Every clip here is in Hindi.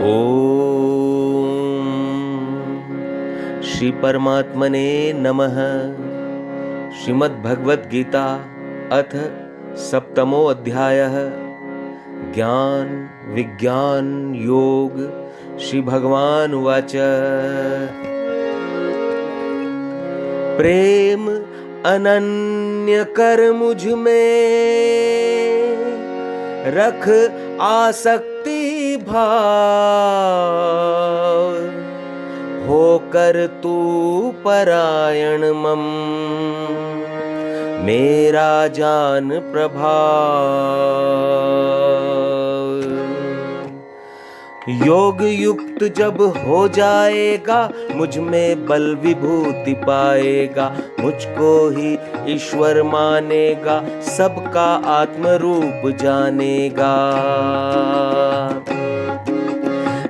ओम श्री परमात्मने नमः। श्रीमद् गीता अथ सप्तमो अध्यायः ज्ञान विज्ञान योग। श्री भगवान उवाच प्रेम अनन्य कर मुझ में रख आसक्ति भाव, होकर तू परायण मम मेरा जान प्रभाव। योग युक्त जब हो जाएगा मुझ में बल विभूति पाएगा, मुझको ही ईश्वर मानेगा सबका आत्म रूप जानेगा।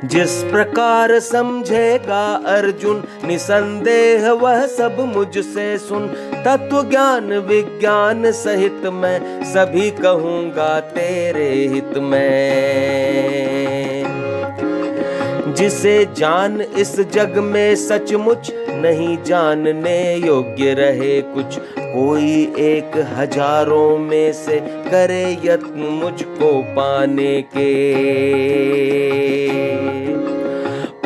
जिस प्रकार समझेगा अर्जुन निसंदेह वह सब मुझसे सुन, तत्व ज्ञान विज्ञान सहित मैं सभी कहूँगा तेरे हित में। जिसे जान इस जग में सचमुच नहीं जानने योग्य रहे कुछ, कोई एक हजारों में से करे यत्न मुझको पाने के।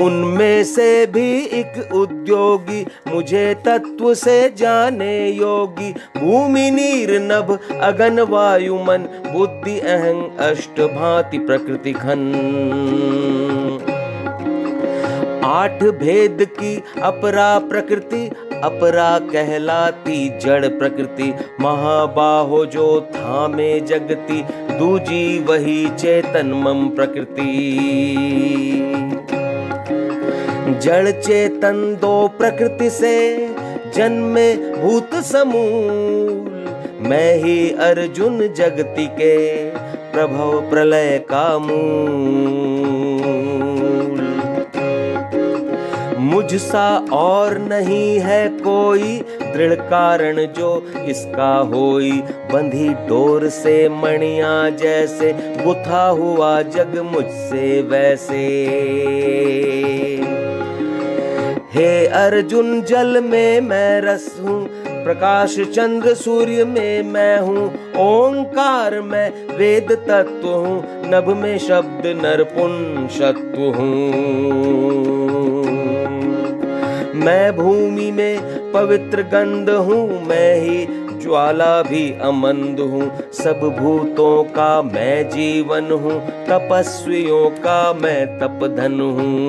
उनमें से भी एक उद्योगी मुझे तत्व से जाने योगी, भूमि नीर नभ अगन वायु मन बुद्धि अहं अष्ट भांति प्रकृति घन। आठ भेद की अपरा प्रकृति, अपरा कहलाती जड़ प्रकृति। महाबाहो जो थामे जगती, दूजी वही चेतन मम प्रकृति। जड़ चेतन दो प्रकृति से जन्मे भूत समूल, मैं ही अर्जुन जगति के प्रभव प्रलय का मूल। मुझसा और नहीं है कोई दृढ़ कारण जो इसका होई, बंधी डोर से मणियां जैसे गुथा हुआ जग मुझसे वैसे। हे अर्जुन जल में मैं रस हूँ, प्रकाश चंद्र सूर्य में मैं हूँ, ओंकार में वेद तत्व हूँ, नभ में शब्द नरपुन सत्व हूँ। मैं भूमि में पवित्र गंध हूँ, मैं ही ज्वाला भी अमंद हूँ। सब भूतों का मैं जीवन हूँ, तपस्वियों का मैं तपधन हूँ।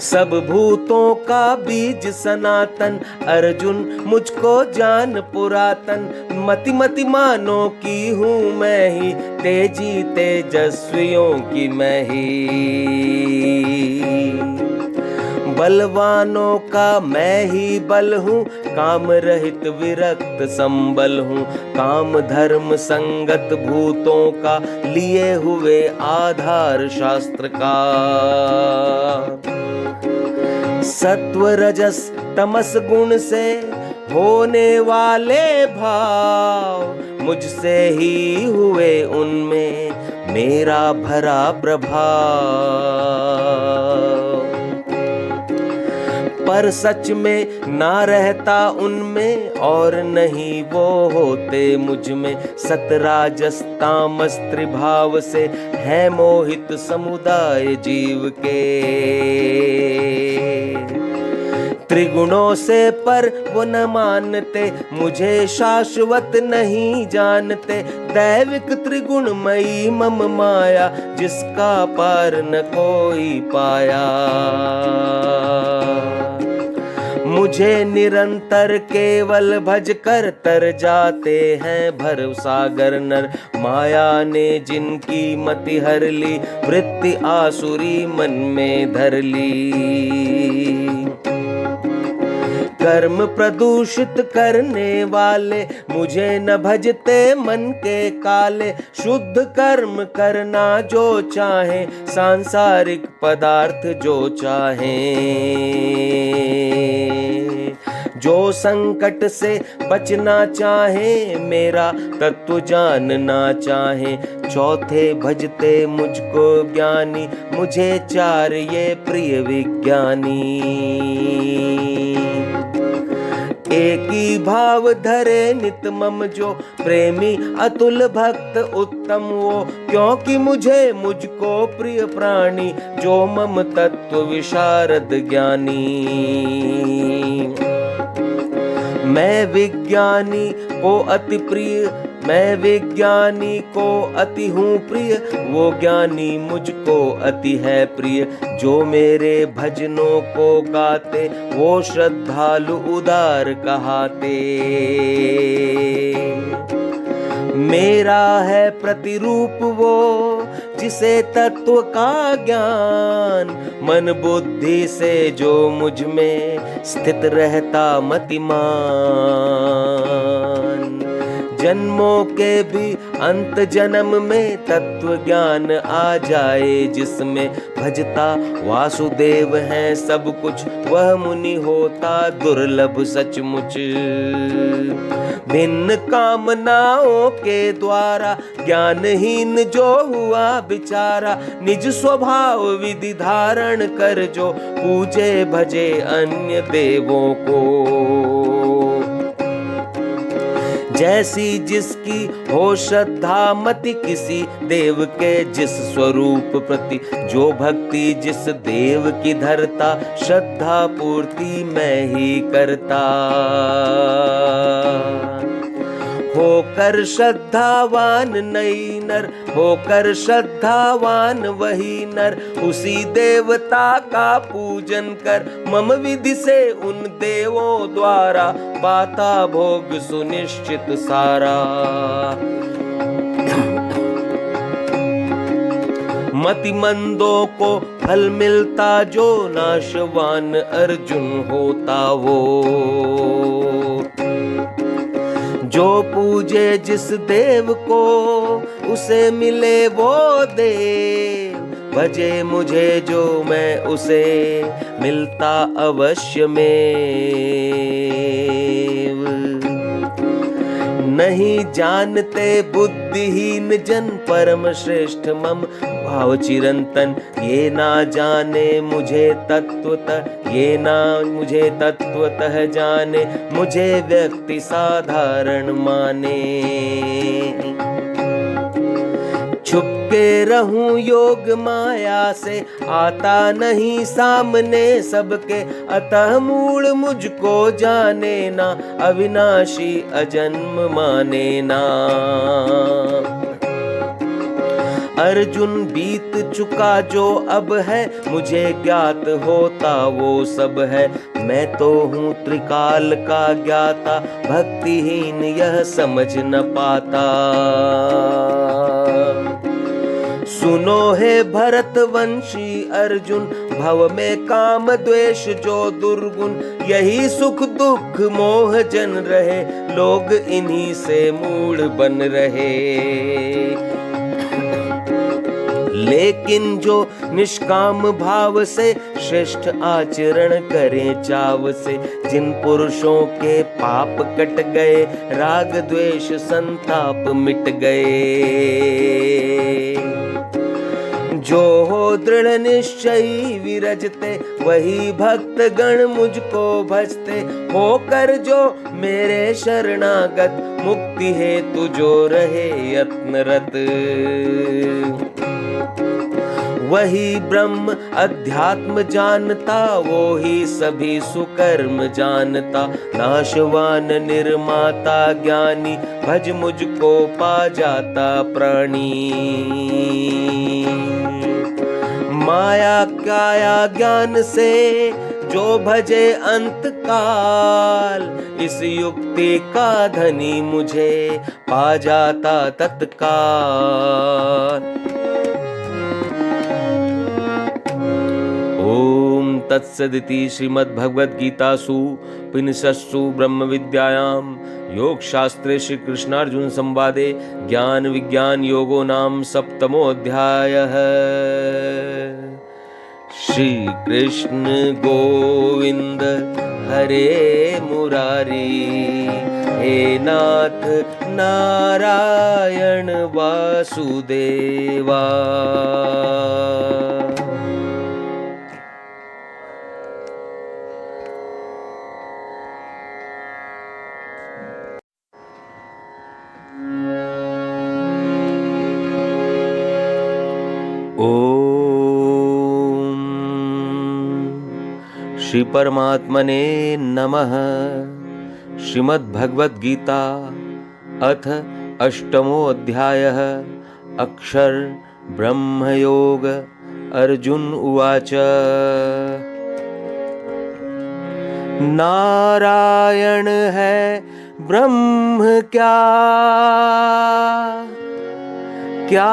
सब भूतों का बीज सनातन, अर्जुन मुझको जान पुरातन। मति मति मानो की हूँ मैं ही, तेजी तेजस्वियों की मैं ही। बलवानों का मैं ही बल हूँ, काम रहित विरक्त संबल हूँ। काम धर्म संगत भूतों का, लिए हुए आधार शास्त्र का। सत्व रजस तमस गुण से होने वाले भाव, मुझसे ही हुए उनमें मेरा भरा प्रभाव। पर सच में ना रहता उनमें और नहीं वो होते मुझ में। सतराजस तामस त्रिभाव से है मोहित समुदाय जीव के। त्रिगुणों से पर वो न मानते, मुझे शाश्वत नहीं जानते। दैविक त्रिगुणमयी मम माया, जिसका पार न कोई पाया। मुझे निरंतर केवल भज कर तर जाते हैं भर सागर नर। माया ने जिनकी मति हर ली, वृत्ति आसुरी मन में धर ली। कर्म प्रदूषित करने वाले मुझे न भजते मन के काले। शुद्ध कर्म करना जो चाहे, सांसारिक पदार्थ जो चाहे। जो संकट से बचना चाहे, मेरा तत्व जानना चाहे, चौथे भजते मुझको ज्ञानी, मुझे चार ये प्रिय विज्ञानी। एक ही भाव धरे नित मम जो, प्रेमी अतुल भक्त उत्तम वो, क्योंकि मुझको प्रिय प्राणी, जो मम तत्व विशारद ज्ञानी। मैं विज्ञानी को अति प्रिय, मैं विज्ञानी को अति हूँ प्रिय, वो ज्ञानी मुझको अति है प्रिय, जो मेरे भजनों को गाते, वो श्रद्धालु उदार कहाते। मेरा है प्रतिरूप वो, जिसे तत्व का ज्ञान, मन बुद्धि से जो मुझ में स्थित रहता मतिमान। जन्मों के भी अंत जन्म में तत्व ज्ञान आ जाए, जिसमें भजता वासुदेव है सब कुछ, वह मुनि होता दुर्लभ सचमुच। भिन्न कामनाओं के द्वारा ज्ञानहीन जो हुआ बिचारा, निज स्वभाव विधि धारण कर जो पूजे भजे अन्य देवों को। जैसी जिसकी हो श्रद्धा मति किसी देव के जिस स्वरूप प्रति, जो भक्ति जिस देव की धरता, श्रद्धा पूर्ति मैं ही करता। होकर श्रद्धावान नई नर, होकर श्रद्धावान वही नर, उसी देवता का पूजन कर, मम विधि से उन देवों द्वारा, पाता भोग सुनिश्चित सारा। मतिमंदों को फल मिलता जो, नाशवान अर्जुन होता वो। जो पूजे जिस देव को, उसे मिले वो देव, भजे मुझे जो मैं उसे मिलता अवश्य में। नहीं जानते बुद्धिहीन जन परम श्रेष्ठ मम भाव चिरंतन, ये ना जाने मुझे तत्वतः, ये ना मुझे तत्वतः जाने, मुझे व्यक्ति साधारण माने। छुपके रहूं योग माया से, आता नहीं सामने सबके, अतः मूल मुझको जाने ना, अविनाशी अजन्म माने ना। अर्जुन बीत चुका जो अब है, मुझे ज्ञात होता वो सब है। मैं तो हूँ त्रिकाल का ज्ञाता, भक्तिहीन यह समझ न पाता। सुनो हे भरतवंशी अर्जुन, भव में काम द्वेष जो दुर्गुण, यही सुख दुख मोह जन रहे, लोग इन्हीं से मूढ़ बन रहे। लेकिन जो निष्काम भाव से श्रेष्ठ आचरण करें चाव से, जिन पुरुषों के पाप कट गए, राग द्वेष संताप मिट गए। जो हो दृढ़ निश्चयी विरजते, वही भक्त गण मुझको भजते, होकर जो मेरे शरणागत, मुक्ति हेतु जो रहे यत्नरत। वही ब्रह्म अध्यात्म जानता, वो ही सभी सुकर्म जानता, नाशवान निर्माता ज्ञानी, भज मुझको पा जाता प्राणी। माया काया ज्ञान से जो भजे अंत काल, इस युक्ति का धनी मुझे पा जाता तत्काल। ओम तत्सदिति श्रीमद्भगवद्गीतासु उपनिषत्सु ब्रह्म विद्यायां योगशास्त्रे श्री कृष्णार्जुन संवादे ज्ञान विज्ञान योगो नाम सप्तमोऽध्यायः। श्री कृष्ण गोविंद हरे मुरारी। हे नाथ नारायण वासुदेवा। ओम श्री परमात्मने नमः। श्रीमद् भगवद गीता अथ अष्टमो अध्यायः। अक्षर ब्रह्मयोग। अर्जुन उवाच। नारायण है ब्रह्म क्या, क्या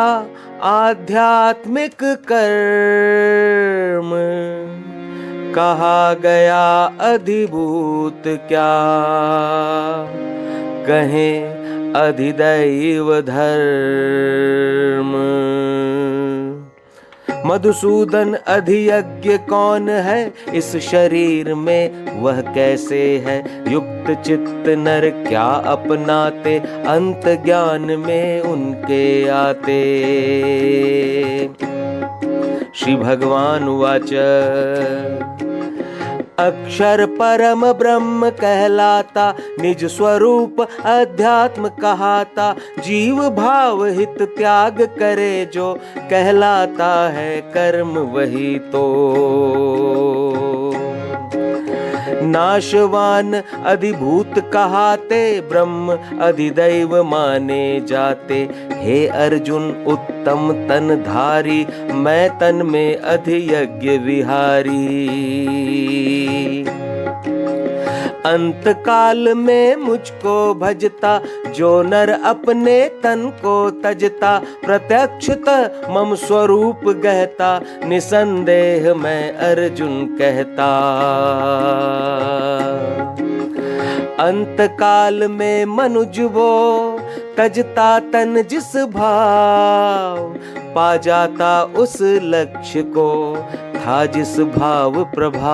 आध्यात्मिक कर्म, कहा गया अधिभूत क्या, कहें अधिदैव धर्म। मधुसूदन अधियज्ञ कौन है इस शरीर में, वह कैसे है युक्त चित्त नर क्या अपनाते, अंत ज्ञान में उनके आते। श्री भगवान उवाच। अक्षर परम ब्रह्म कहलाता, निज स्वरूप अध्यात्म कहाता। जीव भाव हित त्याग करे जो, कहलाता है कर्म वही तो। नाशवान अधिभूत कहाते, ब्रह्म अधिदैव माने जाते। हे अर्जुन उत्तम तन धारी, मैं तन में अधियज्ञ विहारी। अंत काल में मुझको भजता, जो नर अपने तन को तजता। प्रत्यक्षतः मम स्वरूप गहता, निसंदेह मैं अर्जुन कहता। अंत काल में मनुज वो, तजता तन जिस भाव। पा जाता उस लक्ष्य को, था जिस भाव प्रभाव।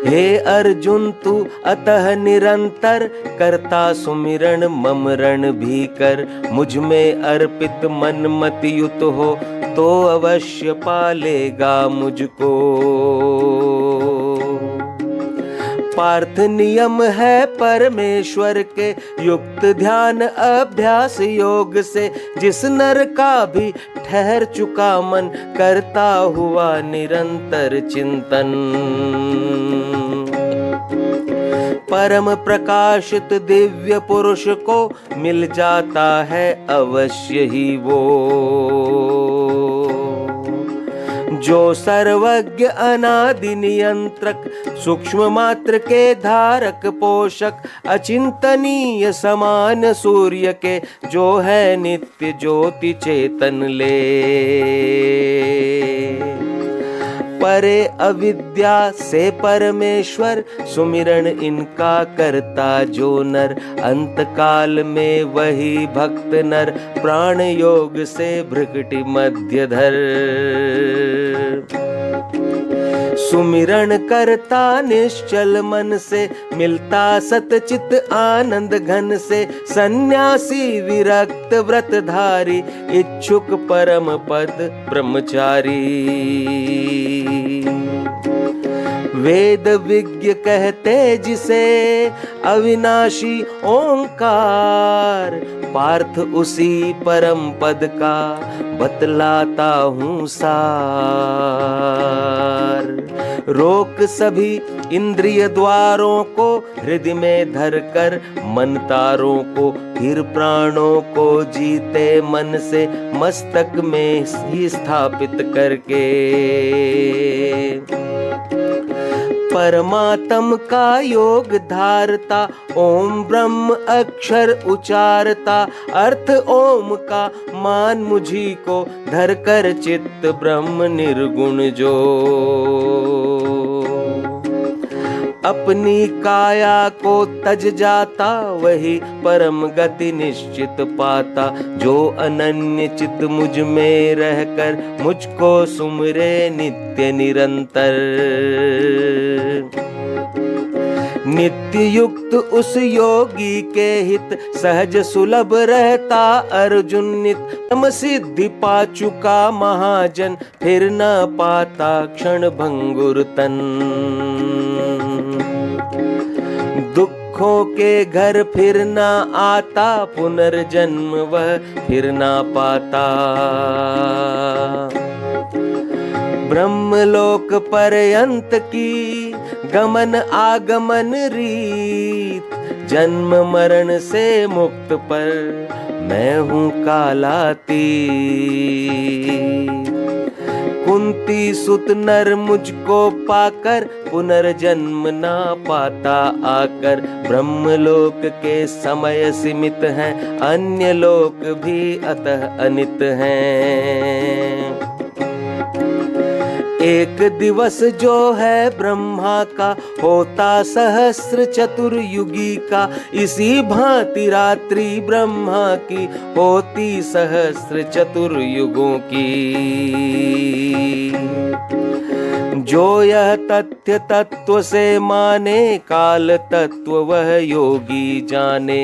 हे अर्जुन तू अतः निरंतर, करता सुमिरन मम रण भीकर। मुझ में अर्पित मन मत युत हो, तो अवश्य पालेगा मुझको। पार्थ नियम है परमेश्वर के, युक्त ध्यान अभ्यास योग से। जिस नर का भी ठहर चुका मन, करता हुआ निरंतर चिंतन। परम प्रकाशित दिव्य पुरुष को, मिल जाता है अवश्य ही वो। जो सर्वज्ञ अनादि नियंत्रक, सूक्ष्म मात्र के धारक पोषक। अचिंतनीय समान सूर्य के, जो है नित्य ज्योति चेतन ले। परे अविद्या से परमेश्वर, सुमिरन इनका करता जो नर। अंत काल में वही भक्त नर, प्राण योग से भृकुटि मध्य धर। सुमिरन करता निश्चल मन से, मिलता सतचित आनंद घन से। सन्यासी विरक्त व्रतधारी, इच्छुक परम पद ब्रह्मचारी। वेद विज्ञ कहते जिसे, अविनाशी ओंकार। पार्थ उसी परम पद का, बतलाता हूँ सार। रोक सभी इंद्रिय द्वारों को, हृदय में धर कर मन तारों को। फिर प्राणों को जीते मन से, मस्तक में ही स्थापित करके। परमात्म का योग धारता, ओम ब्रह्म अक्षर उचारता। अर्थ ओम का मान मुझी को, धर कर चित्त ब्रह्म निर्गुण जो। अपनी काया को तज जाता, वही परम गति निश्चित पाता। जो अनन्य चित मुझ में रहकर मुझको सुमरे नित्य निरंतर। नित्य युक्त उस योगी के हित, सहज सुलभ रहता अर्जुन नित। तम सिद्धि पा चुका महाजन, फिर न पाता क्षण भंगुर तन। दुखों के घर फिर न आता, पुनर्जन्म वह फिर न पाता। ब्रह्मलोक पर्यंत की गमन आगमन रीत, जन्म मरण से मुक्त पर मैं हूँ कालातीत। कुंती सुत नर मुझको पाकर, पुनर्जन्म ना पाता आकर। ब्रह्मलोक के समय सीमित हैं, अन्य लोक भी अतः अनित हैं। एक दिवस जो है ब्रह्मा का, होता सहस्र चतुर्युगी का। इसी भांति रात्रि ब्रह्मा की, होती सहस्र चतुर्युगों की। जो यह तथ्य तत्व से माने, काल तत्व वह योगी जाने।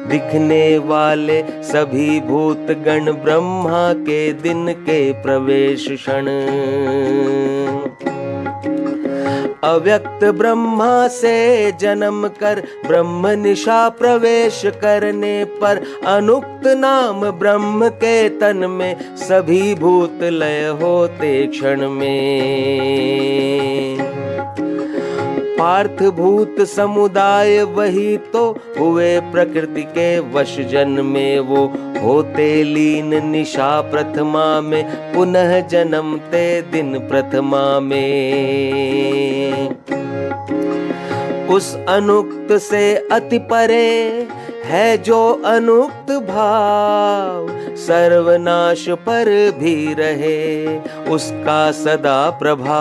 दिखने वाले सभी भूत गण, ब्रह्मा के दिन के प्रवेश क्षण। अव्यक्त ब्रह्मा से जन्म कर, ब्रह्म निशा प्रवेश करने पर। अनुक्त नाम ब्रह्म के तन में, सभी भूत लय होते क्षण में। पार्थ भूत समुदाय वही तो, हुए प्रकृति के वश जन्मे वो। होते लीन निशा प्रथमा में, पुनः जन्मते दिन प्रथमा में। उस अनुक्त से अति परे है जो अनुक्त भाव, सर्वनाश पर भी रहे उसका सदा प्रभाव।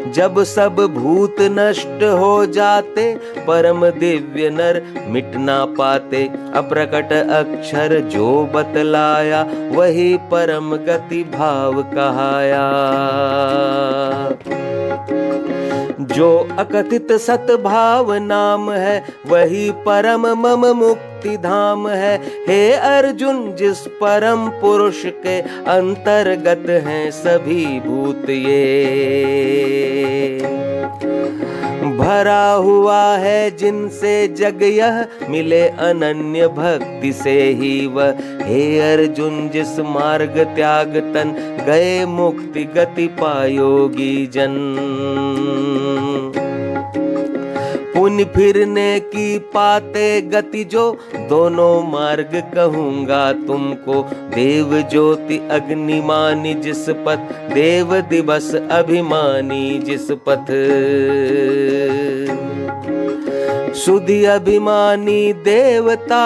जब सब भूत नष्ट हो जाते, परम दिव्य नर मिट ना पाते। अप्रकट अक्षर जो बतलाया, वही परम गति भाव कहाया। जो अकथित सतभाव नाम है, वही परम मम मुक्ति धाम है। हे अर्जुन, जिस परम पुरुष के अंतर्गत हैं सभी भूत ये। भरा हुआ है जिनसे जग यह, मिले अनन्य भक्ति से ही वह। हे अर्जुन, जिस मार्ग त्याग तन, गए मुक्ति गति पायोगी जन। पुण्य फिरने की पाते गति जो, दोनों मार्ग कहूँगा तुमको। देव ज्योति अग्निमानी जिस पथ, देव दिवस अभिमानी जिस पथ। सुधि अभिमानी देवता,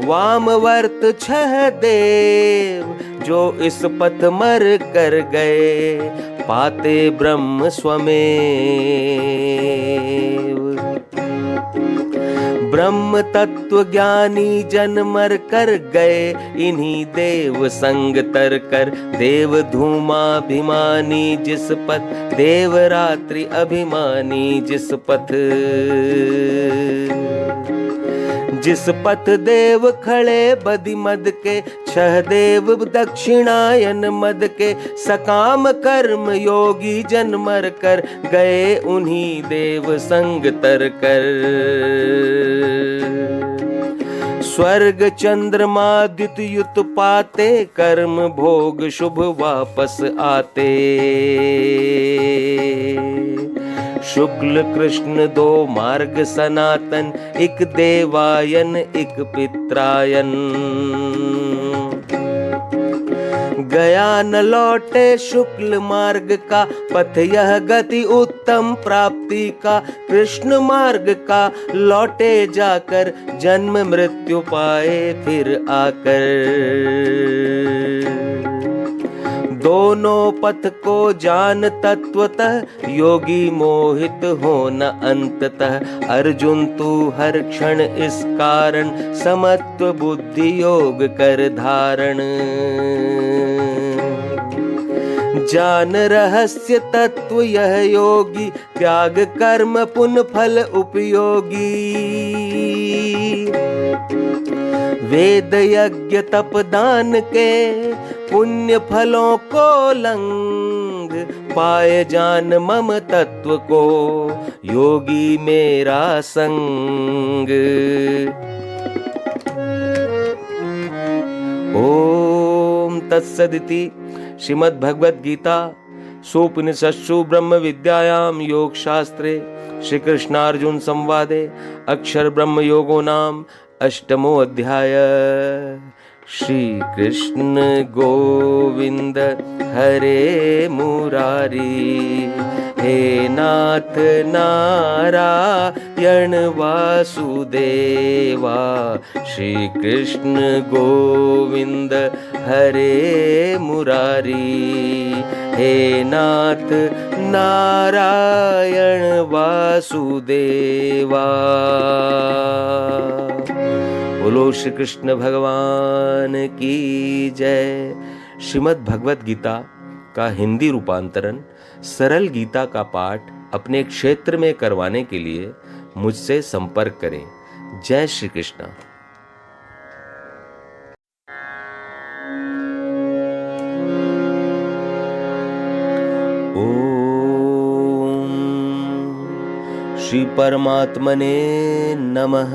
वामवर्त छह देव। जो इस पथ मर कर गए, पाते ब्रह्म स्वमेव। ब्रह्म तत्व ज्ञानी जन मर कर गए, इन्हीं देव संग तर कर। देव धूमाभिमानी जिस पथ, देव रात्रि अभिमानी जिस पथ। जिस पथ देव खड़े बदि मद के, छह देव दक्षिणायन मद के। सकाम कर्म योगी जन मर कर गए, उन्हीं देव संग तर कर। स्वर्ग चंद्रमा द्युत पाते, कर्म भोग शुभ वापस आते। शुक्ल कृष्ण दो मार्ग सनातन, एक देवायन एक पित्रायन। गया न लौटे शुक्ल मार्ग का, पथ यह गति उत्तम प्राप्ति का। कृष्ण मार्ग का लौटे जाकर, जन्म मृत्यु पाए फिर आकर। दोनों पथ को जान तत्वतः, योगी मोहित हो न अंततः। अर्जुन तू हर क्षण इस कारण, समत्व बुद्धि योग कर धारण। जान रहस्य तत्व यह योगी, त्याग कर्म पुण्य फल उपयोगी। वेद यज्ञ तप दान के, पुण्य फलों को लंघ। पाए जान मम तत्व को, योगी मेरा संग। ओम तत्सदिति श्रीमद् भगवद गीता सोपनिषत्सु ब्रह्म विद्यायां योग शास्त्रे श्री कृष्णार्जुन संवादे अक्षर ब्रह्म योगो नाम अष्टमो अध्याय। श्री कृष्ण गोविंद हरे मुरारी, हे नाथ नारायण वासुदेवा। श्री कृष्ण गोविंद हरे मुरारी, हे नाथ नारायण वासुदेवा। बोलो श्री कृष्ण भगवान की जय। श्रीमद् भगवद गीता का हिंदी रूपांतरण, सरल गीता का पाठ अपने क्षेत्र में करवाने के लिए मुझसे संपर्क करें। जय श्री कृष्ण। ओम श्री परमात्मने नमः।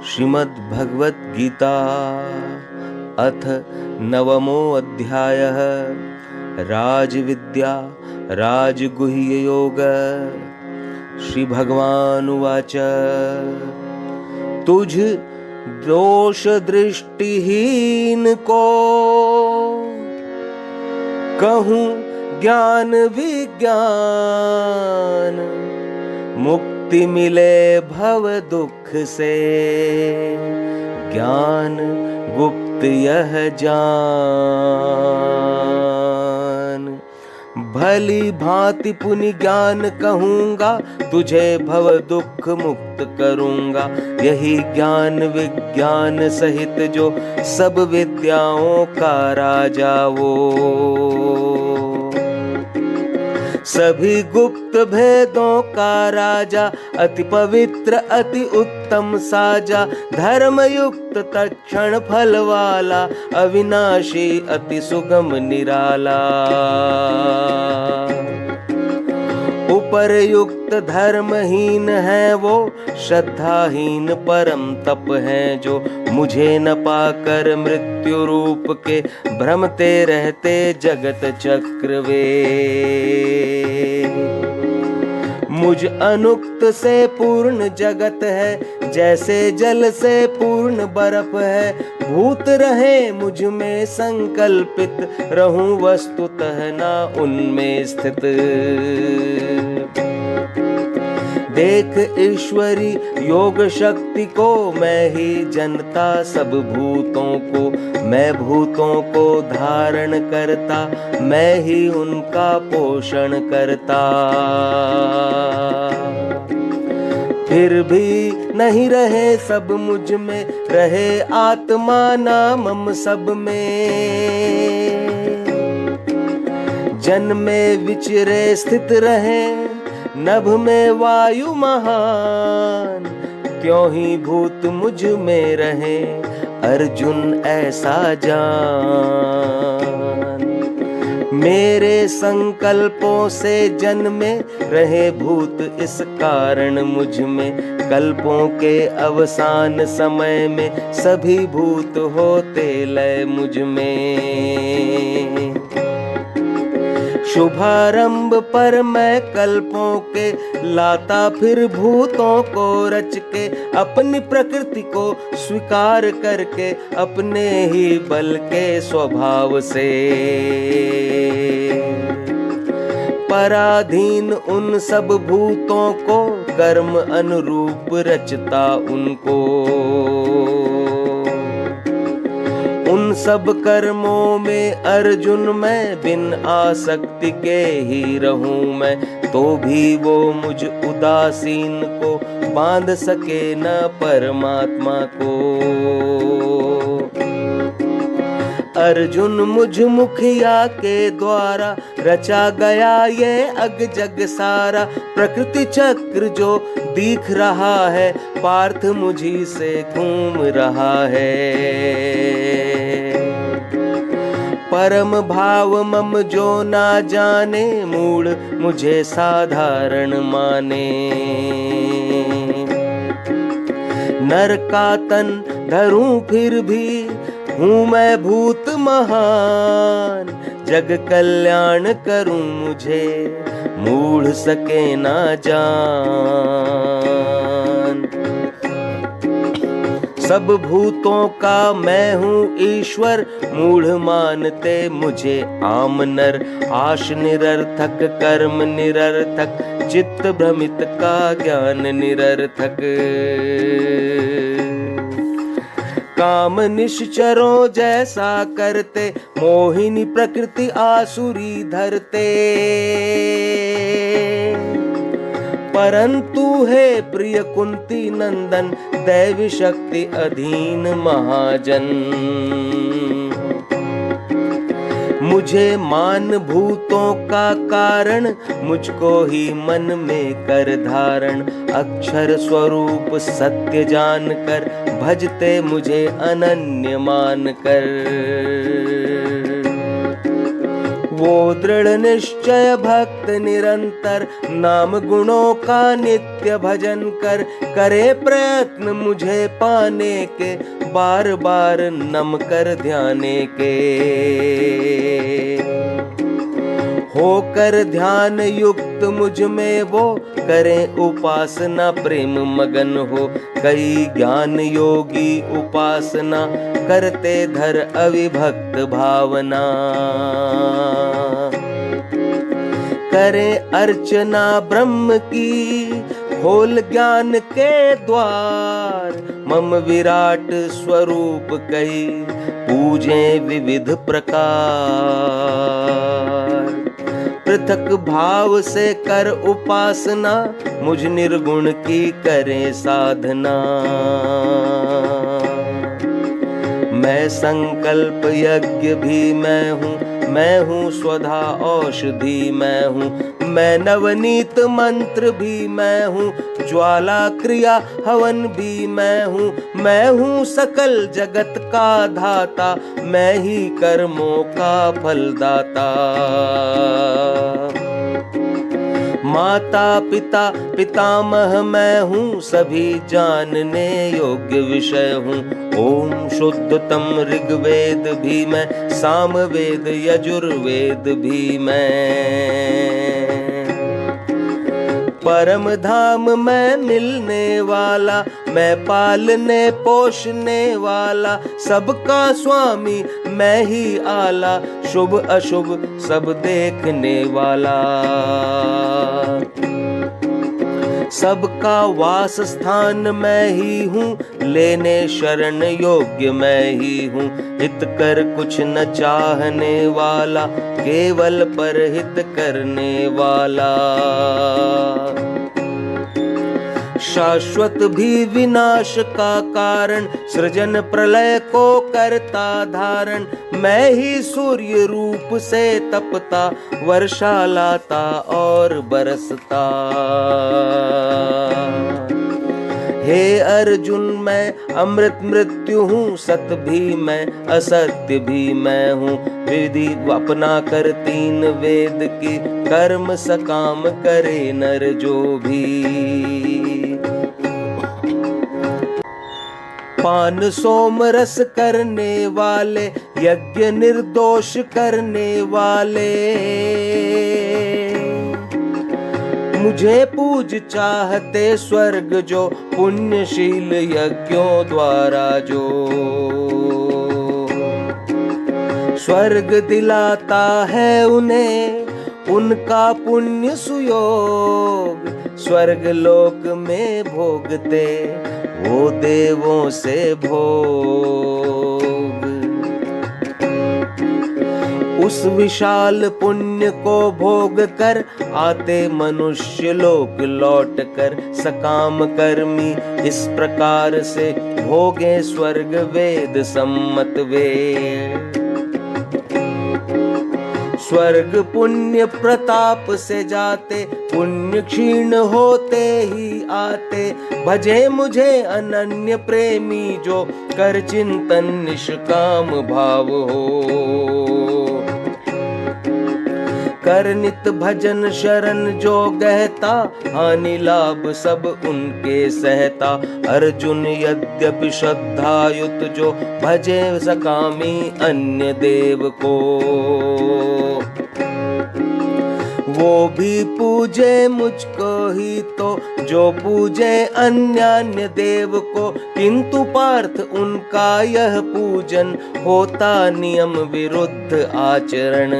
श्रीमद् भगवद गीता अथ नवमो अध्यायः। राजविद्या राजगुह्य योग। श्री भगवान उवाच, तुझ दोष दृष्टिहीन को कहूँ ज्ञान विज्ञान। मुक्ति मिले भव दुख से, ज्ञान गुप्त यह जान। भली भांति पुनि ज्ञान कहूँगा, तुझे भव दुख मुक्त करूँगा। यही ज्ञान विज्ञान सहित जो सब विद्याओं का राजा वो। सभी गुप्त भेदों का राजा, अति पवित्र अति उत्तम साजा। धर्म युक्त तत्क्षण फल वाला, अविनाशी अति सुगम निराला। उपरयुक्त धर्महीन है वो, श्रद्धाहीन परम तप है जो। मुझे न पाकर मृत्यु रूप के, भ्रमते रहते जगत चक्र वे। मुझ अनुक्त से पूर्ण जगत है, जैसे जल से पूर्ण बर्फ है। भूत रहे मुझ में संकल्पित, रहूं वस्तुतः ना उनमें स्थित। देख ईश्वरी योग शक्ति को, मैं ही जनता सब भूतों को। मैं भूतों को धारण करता, मैं ही उनका पोषण करता। फिर भी नहीं रहे सब मुझ में, रहे आत्मा नामम सब में। जन्मे विचरे स्थित रहे, नभ में वायु महान। क्यों ही भूत मुझ में रहे, अर्जुन ऐसा जान। मेरे संकल्पों से जन्मे रहे भूत, इस कारण मुझ में। कल्पों के अवसान समय में, सभी भूत होते लय मुझ में। शुभारंभ पर मैं कल्पों के, लाता फिर भूतों को रच के। अपनी प्रकृति को स्वीकार करके, अपने ही बल के स्वभाव से। पराधीन उन सब भूतों को, कर्म अनुरूप रचता उनको। उन सब कर्मों में अर्जुन मैं, बिन आसक्ति के ही रहूं मैं, तो भी वो मुझ उदासीन को बांध सके न परमात्मा को। अर्जुन मुझ मुखिया के द्वारा रचा गया ये अग जग सारा, प्रकृति चक्र जो दिख रहा है पार्थ मुझी से घूम रहा है। परम भाव मम जो ना जाने, मूढ़ मुझे साधारण माने। नर का तन धरूं फिर भी हूँ मैं भूत महान, जग कल्याण करूं मुझे मूढ़ सके ना जान। सब भूतों का मैं हूँ ईश्वर, मूढ़ मानते मुझे आम नर। आश निरर्थक कर्म निरर्थक, चित्त भ्रमित का ज्ञान निरर्थक। काम निश्चरों जैसा करते, मोहिनी प्रकृति आसुरी धरते। परंतु हे प्रिय कुंती नंदन, दैवी शक्ति अधीन महाजन। मुझे मान भूतों का कारण, मुझको ही मन में कर धारण। अक्षर स्वरूप सत्य जानकर, भजते मुझे अनन्य मान कर। वो दृढ़ निश्चय भक्त निरंतर, नाम गुणों का नित्य भजन कर। करे प्रयत्न मुझे पाने के, बार बार नम कर ध्याने के। होकर ध्यान युक्त मुझ में वो, करें उपासना प्रेम मगन हो। कई ज्ञान योगी उपासना, करते धर अविभक्त भावना। करें अर्चना ब्रह्म की, खोल ज्ञान के द्वार। मम विराट स्वरूप कही, पूजे विविध प्रकार। पृथक भाव से कर उपासना, मुझ निर्गुण की करें साधना। मैं संकल्प यज्ञ भी मैं हूँ स्वधा औषधि मैं हूँ। मैं नवनीत मंत्र भी मैं हूँ, ज्वाला क्रिया हवन भी मैं हूँ सकल जगत का धाता, मैं ही कर्मों का फलदाता। माता पिता पितामह मैं हूँ, सभी जानने योग्य विषय हूँ। ओम शुद्धतम ऋग्वेद भी मैं, सामवेद यजुर्वेद भी मैं। परम धाम मैं मिलने वाला, मैं पालने पोषने वाला। सबका स्वामी मैं ही आला, शुभ अशुभ सब देखने वाला। सबका वास स्थान मैं ही हूँ, लेने शरण योग्य मैं ही हूँ। हित कर कुछ न चाहने वाला, केवल पर हित करने वाला। शाश्वत भी विनाश का कारण, सृजन प्रलय को करता धारण। मैं ही सूर्य रूप से तपता, वर्षा लाता और बरसता। हे अर्जुन मैं अमृत मृत्यु हूँ, सत्य भी मैं असत्य भी मैं हूँ। विधि अपना कर तीन वेद की, कर्म सकाम करे नर जो भी। पान सोम रस करने वाले, यज्ञ निर्दोष करने वाले। मुझे पूज चाहते स्वर्ग जो, पुण्यशील यज्ञों द्वारा जो। स्वर्ग दिलाता है उन्हें उनका पुण्य सुयोग। स्वर्ग लोक में भोगते वो देवों से भोग। उस विशाल पुण्य को भोग कर आते मनुष्य लोक लौट कर सकाम कर्मी इस प्रकार से भोगे स्वर्ग वेद सम्मत वेद। स्वर्ग पुण्य प्रताप से जाते पुण्य क्षीण होते ही आते। भजे मुझे अनन्य प्रेमी जो कर चिंतन निष्काम भाव हो। कर नित भजन शरण जो गहता हानि लाभ सब उनके सहता। अर्जुन यद्यपि श्रद्धायुत जो भजे सकामी अन्य देव को। वो भी पूजे मुझको ही तो जो पूजे अन्य देव को। किंतु पार्थ उनका यह पूजन होता नियम विरुद्ध आचरण।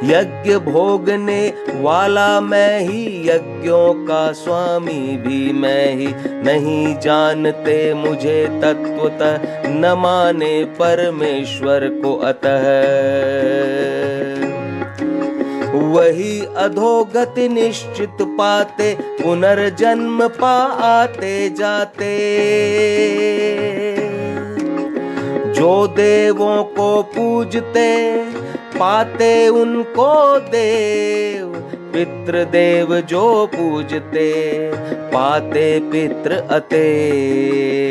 यज्ञ भोगने वाला मैं ही यज्ञों का स्वामी भी मैं ही। नहीं जानते मुझे तत्वतः न माने परमेश्वर को अतः। वही अधोगति निश्चित पाते पुनर्जन्म पा आते जाते। जो देवों को पूजते पाते उनको देव। पितृ देव जो पूजते पाते पितृ अतेव।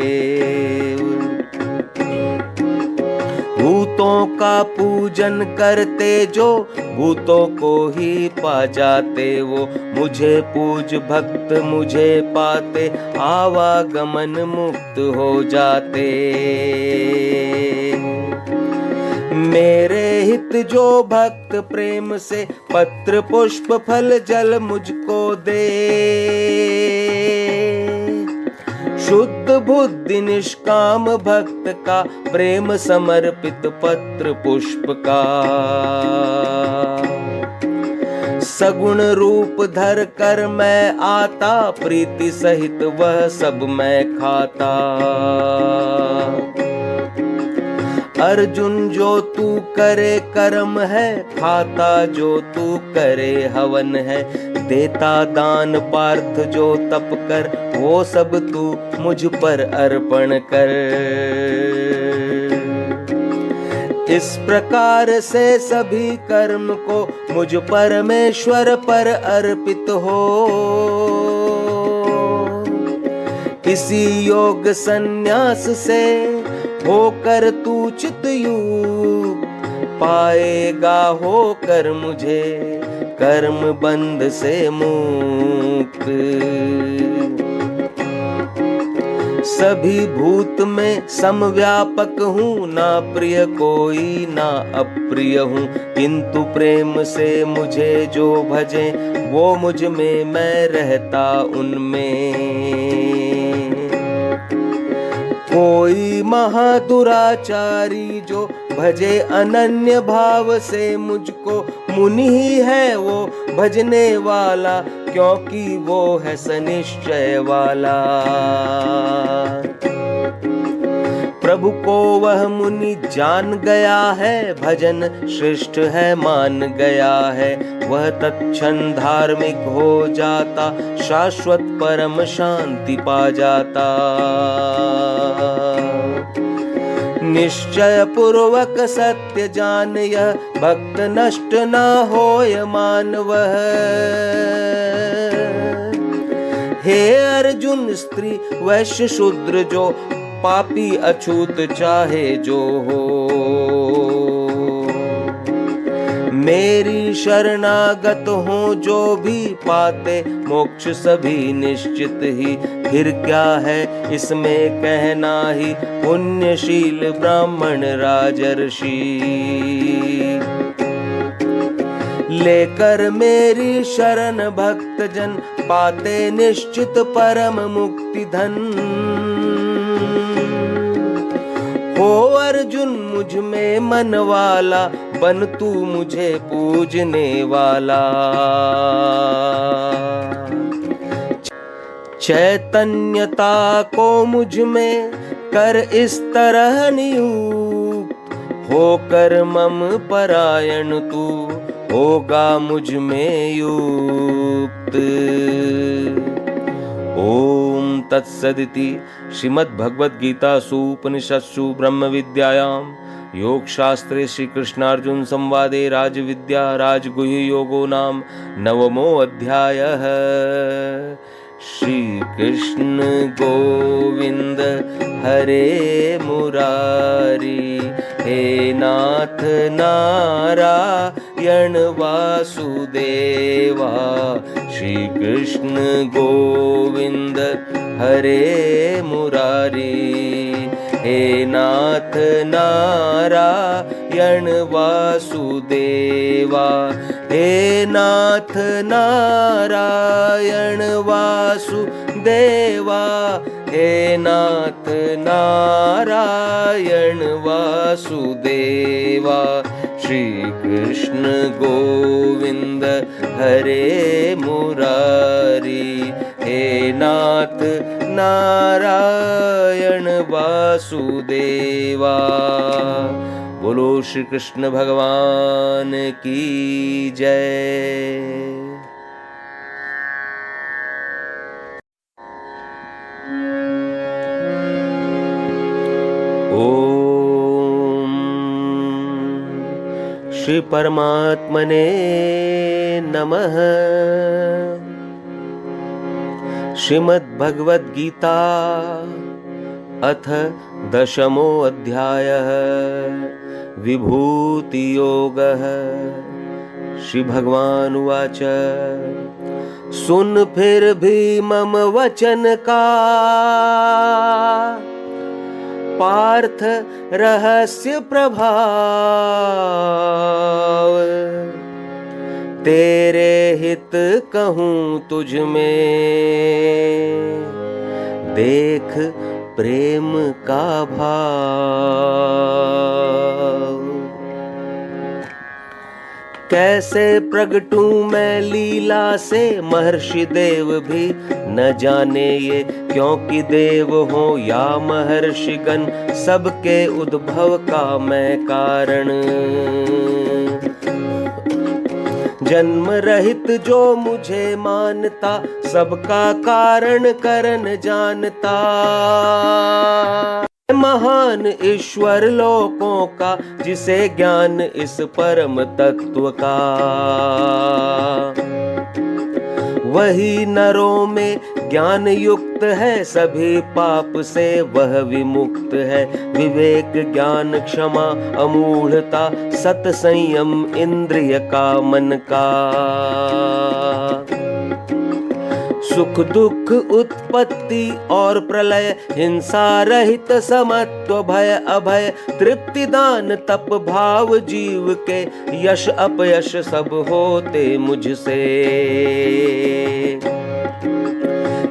भूतों का पूजन करते जो भूतों को ही पा जाते। वो मुझे पूज भक्त मुझे पाते आवागमन मुक्त हो जाते। मेरे हित जो भक्त प्रेम से पत्र पुष्प फल जल मुझको दे। शुद्ध बुद्धि निष्काम भक्त का प्रेम समर्पित पत्र पुष्प का। सगुण रूप धर कर मैं आता प्रीति सहित वह सब मैं खाता। अर्जुन जो तू करे कर्म है खाता जो तू करे हवन है। देता दान पार्थ जो तप कर वो सब तू मुझ पर अर्पण कर। इस प्रकार से सभी कर्म को मुझ परमेश्वर पर अर्पित हो। इसी योग संन्यास से होकर तू चितयुक्त पाएगा होकर मुझे कर्म बंध से मुक्त। सभी भूत में समव्यापक हूँ ना प्रिय कोई ना अप्रिय हूँ। किंतु प्रेम से मुझे जो भजे वो मुझ में मैं रहता उनमें। कोई महादुराचारी जो भजे अनन्य भाव से मुझको मुनि ही है वो भजने वाला क्योंकि वो है सनिश्चय वाला। प्रभु को वह मुनि जान गया है भजन श्रेष्ठ है मान गया है। वह तत्क्षण धार्मिक हो जाता शाश्वत परम शांति पा जाता। निश्चय पूर्वक सत्य जान यह भक्त नष्ट ना होय मानवः। हे अर्जुन स्त्री वैश्य शूद्र जो पापी अछूत चाहे जो हो। मेरी शरणागत हो जो भी पाते मोक्ष सभी निश्चित ही। फिर क्या है इसमें कहना ही पुण्यशील ब्राह्मण राजर्षि। लेकर मेरी शरण भक्त जन पाते निश्चित परम मुक्ति धन। हो अर्जुन मुझ में मन वाला बन तू मुझे पूजने वाला। चैतन्यता को मुझ में कर इस तरह नियुक्त होकर मम परायण तू होगा मुझ में युक्त। ओम तत्सदिति श्रीमद्भगवद्गीतासु उपनिषत्सु ब्रह्म विद्यायां योग शास्त्रे श्री कृष्णार्जुन संवादे राजविद्या राजगुह्य योगो नाम नवमो अध्यायः। श्री कृष्ण गोविंद हरे मुरारी, हे नाथ नारायण वासुदेवा। श्री कृष्ण गोविंद हरे मुरारी, हे नाथ नारायण वासुदेवा। हे नाथ नारायण वासुदेवा, हे नाथ नारायण वासुदेवा। श्री कृष्ण गोविंद हरे मुरारी, हे नाथ नारायण वासुदेवा। बोलो श्री कृष्ण भगवान की जय। ओम श्री परमात्मने नमः। श्रीमद्भगवद्गीता अथ दशमो अध्यायः विभूतियोगः। श्री भगवान उवाच सुन फिर भी मम वचन का, पार्थ रहस्य प्रभाव। तेरे हित कहूँ तुझ में, देख प्रेम का भाव। कैसे प्रगटूं मैं लीला से, महर्षि देव भी न जाने ये। क्योंकि देव हो या महर्षिगण, सबके उद्भव का मैं कारण। जन्म रहित जो मुझे मानता, सबका कारण करन जानता। महान ईश्वर लोकों का, जिसे ज्ञान इस परम तत्व का। वही नरों में ज्ञान युक्त है, सभी पाप से वह विमुक्त है। विवेक ज्ञान क्षमा अमूढ़ता, सत संयम इंद्रिय का मन का। सुख दुख उत्पत्ति और प्रलय, हिंसा रहित समत्व भय अभय। तृप्ति दान तप भाव जीव के, यश अपयश सब होते मुझसे।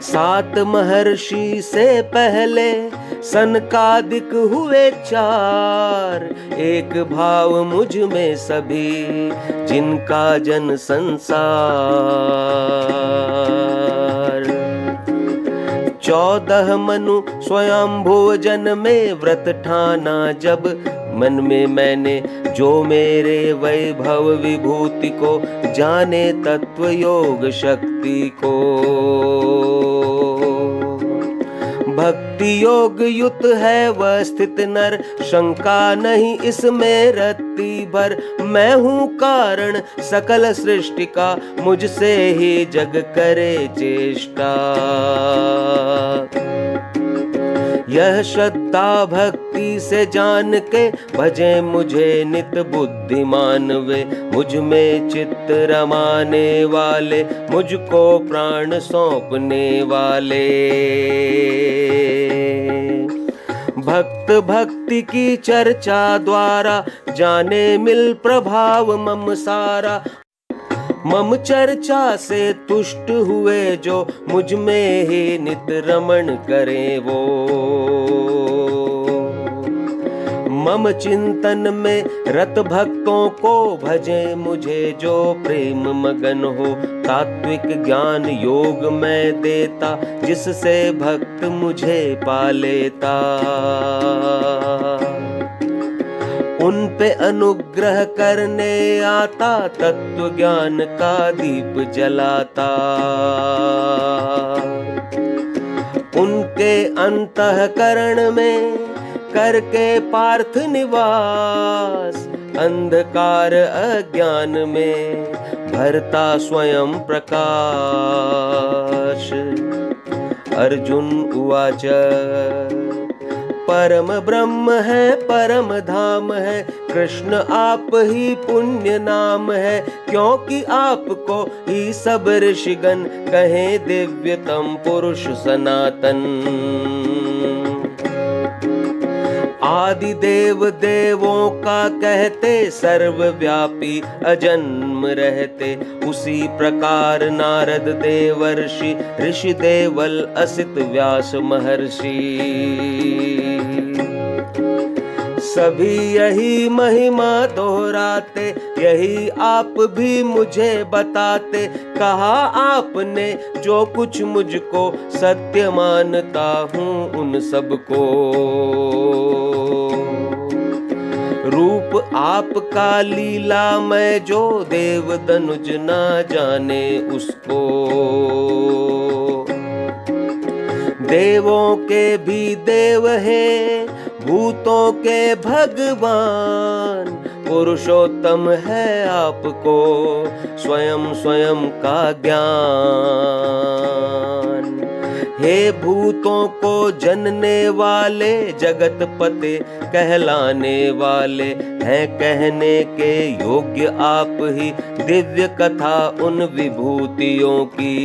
7 महर्षि से पहले सनकादिक हुए 4। एक भाव मुझ में सभी, जिनका जन संसार। 14 मनु स्वयंभुव जन में व्रत ठाना जब, मन में मैंने जो मेरे वैभव विभूति को। जाने तत्व योग शक्ति को। भक्ति योग युत है वह स्थित नर, शंका नहीं इसमें रत्ती भर। मैं हूँ कारण सकल सृष्टि का, मुझसे ही जग करे चेष्टा। यह श्रद्धा भक्ति से जान के, भजे मुझे नित बुद्धिमान वे। मुझ में चित्त रमाने वाले, मुझको प्राण सौंपने वाले। भक्त भक्ति की चर्चा द्वारा, जाने मिल प्रभाव मम सारा। मम चर्चा से तुष्ट हुए जो, मुझ में ही नित रमण करे वो। मम चिंतन में रत भक्तों को, भजे मुझे जो प्रेम मगन हो। तात्विक ज्ञान योग मैं देता, जिससे भक्त मुझे पा लेता। उन पे अनुग्रह करने आता, तत्व ज्ञान का दीप जलाता। उनके अंतःकरण में करके पार्थ निवास, अंधकार अज्ञान में भरता स्वयं प्रकाश। अर्जुन उवाच परम ब्रह्म है परम धाम है, कृष्ण आप ही पुण्य नाम है। क्योंकि आपको ही सब ऋषिगण कहे दिव्यतम पुरुष सनातन। आदि देव देवों का कहते, सर्वव्यापी अजन्म रहते। उसी प्रकार नारद देवर्षि, ऋषि देवल असित व्यास महर्षि। सभी यही महिमा दोहराते, यही आप भी मुझे बताते। कहा आपने जो कुछ मुझको, सत्य मानता हूँ उन सबको। रूप आपका लीला मैं जो, देव दनुज ना जाने उसको। देवों के भी देव हैं, भूतों के भगवान। पुरुषोत्तम है आपको स्वयं स्वयं का ज्ञान। हे भूतों को जनने वाले, जगत पते कहलाने वाले हैं। कहने के योग्य आप ही, दिव्य कथा उन विभूतियों की।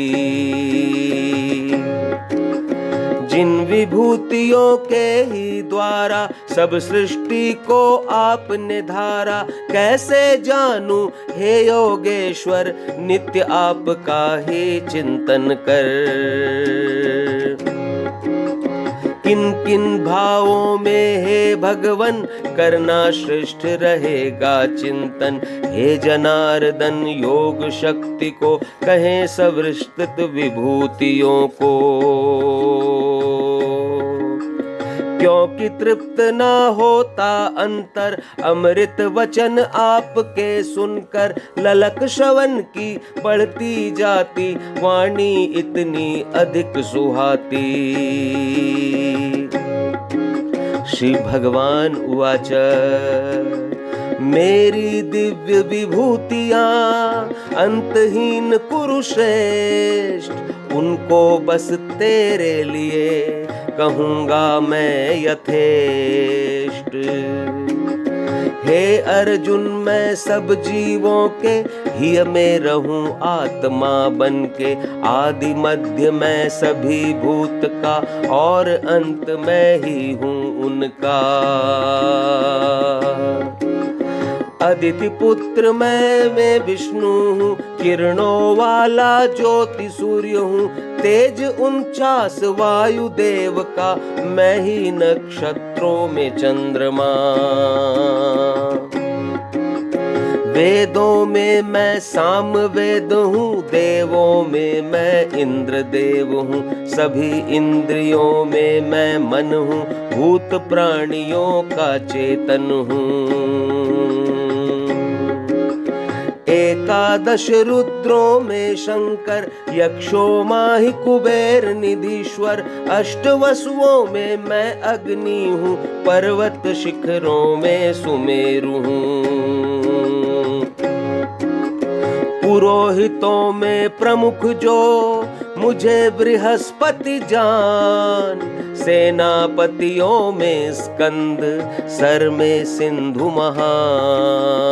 जिन विभूतियों के ही द्वारा सब सृष्टि को आपने धारा। कैसे जानूं हे योगेश्वर, नित्य आपका ही चिंतन कर। किन किन भावों में हे भगवन, करना श्रेष्ठ रहेगा चिंतन। हे जनार्दन योग शक्ति को, कहें सविस्तृत विभूतियों को। क्योंकि तृप्त ना होता अंतर, अमृत वचन आपके सुनकर। ललक श्रवण की बढ़ती जाती, वाणी इतनी अधिक सुहाती। श्री भगवान उवाच मेरी दिव्य विभूतियां अंतहीन कुरु श्रेष्ठ। उनको बस तेरे लिए कहूँगा मैं यथेष्ट। हे अर्जुन मैं सब जीवों के हिय में रहूं आत्मा बन के। आदि मध्य मैं सभी भूत का, और अंत मैं ही हूँ उनका। अदिति पुत्र मैं विष्णु हूँ, किरणों वाला ज्योति सूर्य हूँ। तेज 49 वायु देव का, मैं ही नक्षत्रों में चंद्रमा। वेदों में मैं साम वेद हूँ, देवों में मैं इंद्र देव हूँ। सभी इंद्रियों में मैं मन हूँ, भूत प्राणियों का चेतन हूँ। एकादश रुद्रों में शंकर, यक्षों माहि कुबेर निधीश्वर। अष्ट वसुओं में मैं अग्नि हूँ, पर्वत शिखरों में सुमेरु हूँ। पुरोहितों में प्रमुख जो, मुझे बृहस्पति जान। सेनापतियों में स्कंद, सर में सिंधु महान।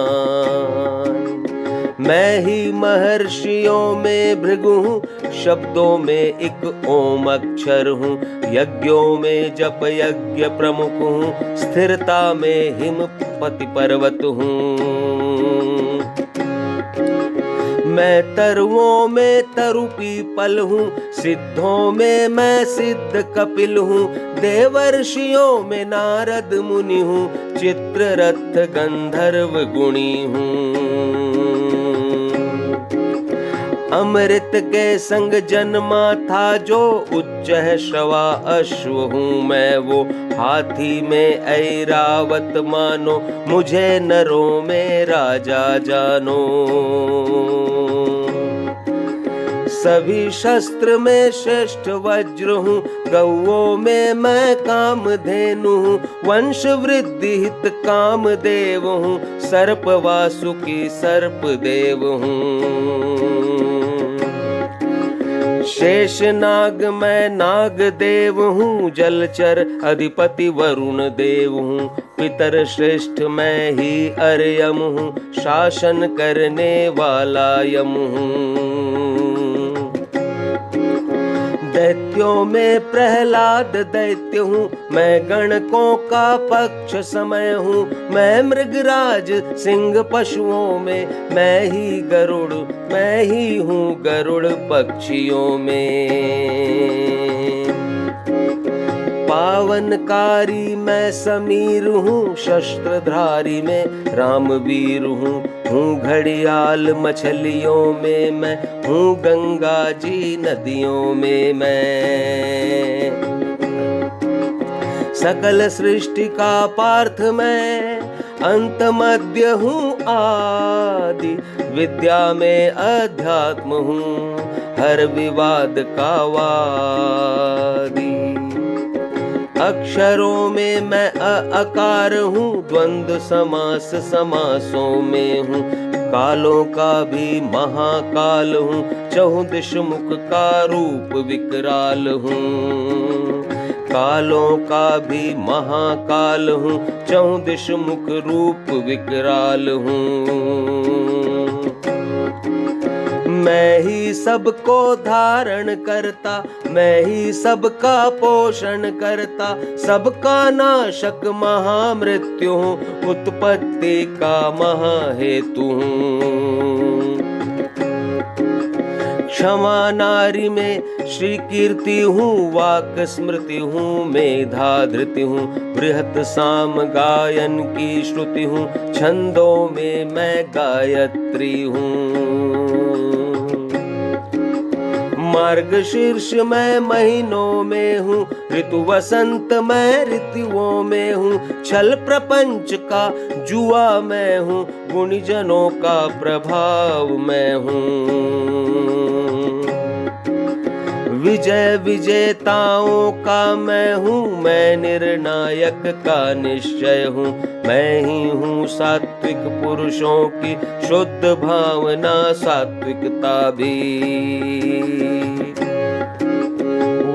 मैं ही महर्षियों में भृगु हूँ, शब्दों में एक ओम अक्षर हूँ। यज्ञों में जप यज्ञ प्रमुख हूँ, स्थिरता में हिमपति पर्वत हूँ। मैं तरुओं में तरु पीपल हूँ, सिद्धों में मैं सिद्ध कपिल हूँ। देवर्षियों में नारद मुनि हूँ, चित्ररथ गंधर्व गुणी हूँ। अमृत के संग जन्मा था जो, उच्च है श्रवा अश्व हूँ मैं वो, हाथी में ऐरावत मानो, मुझे नरों में राजा जानो। सभी शस्त्र में श्रेष्ठ वज्र हूँ, गौओं में मैं कामधेनु हूँ, वंश वृद्धि हित कामदेव हूँ, सर्प वासुकी सर्प देव हूँ। शेष नाग मैं नाग देव हूँ, जलचर अधिपति वरुण देव हूँ, पितर श्रेष्ठ मैं ही अर्यम हूँ, शासन करने वाला यम हूँ। दैत्यों में प्रहलाद दैत्य हूँ, मैं गणकों का पक्ष समय हूँ, मैं मृगराज सिंह पशुओं में, मैं ही गरुड़ मैं ही हूँ गरुड़ पक्षियों में। पावनकारी मैं समीर हूँ, शस्त्रधारी में रामवीर हूँ घड़ियाल मछलियों में मैं हूँ, गंगा जी नदियों में मैं। सकल सृष्टि का पार्थ मैं, अंत मध्य हूँ आदि, विद्या में अध्यात्म हूँ, हर विवाद का वादी। अक्षरों में मैं अकार हूँ, द्वंद्व समास समासों में हूँ, कालों का भी महाकाल हूँ, चहुदिश मुख का रूप विकराल हूँ। कालों का भी महाकाल हूँ, चहुदिश मुख रूप विकराल हूँ। मैं ही सबको धारण करता, मैं ही सबका पोषण करता, सबका नाशक महामृत्यु हूँ, उत्पत्ति का महाहेतु हूँ। क्षमा नारी में श्री कीर्ति हूँ, वाक स्मृति हूँ, मेधा धृति हूँ, बृहत साम गायन की श्रुति हूँ, छंदों में मैं गायत्री हूँ। मार्गशीर्ष मैं महीनों में हूँ, ऋतु वसंत मैं ऋतुओं में हूँ, छल प्रपंच का जुआ मैं हूँ, गुणीजनों का प्रभाव मैं हूँ। विजय विजेताओं का मैं हूँ, मैं निर्णायक का निश्चय हूँ, मैं ही हूँ सात्विक पुरुषों की शुद्ध भावना सात्विकता भी।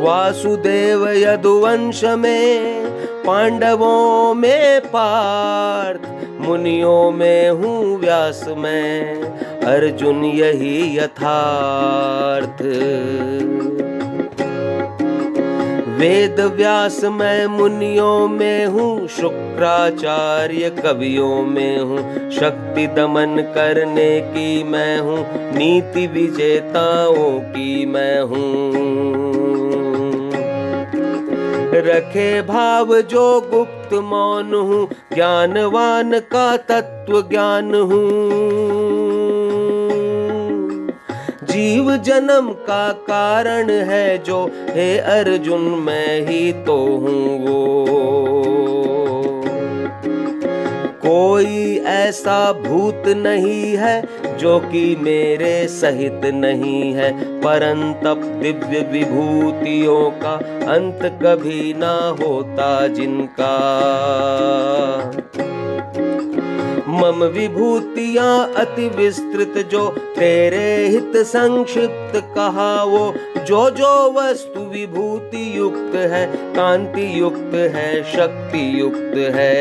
वासुदेव यदुवंश में, पांडवों में पार्थ, मुनियों में हूँ व्यास मैं, अर्जुन यही यथार्थ। वेद व्यास मैं मुनियों में हूँ, शुक्राचार्य कवियों में हूँ, शक्ति दमन करने की मैं हूँ, नीति विजेताओं की मैं हूँ। रखे भाव जो गुप्त मौन हूँ, ज्ञानवान का तत्व ज्ञान हूँ। जीव जन्म का कारण है जो, हे अर्जुन मैं ही तो हूँ वो। कोई ऐसा भूत नहीं है जो कि मेरे सहित नहीं है, परंतप दिव्य विभूतियों का अंत कभी ना होता जिनका। मम विभूतियां अति विस्तृत जो, तेरे हित संक्षिप्त कहा वो, जो जो वस्तु विभूति युक्त है, कांति युक्त है, शक्ति युक्त है।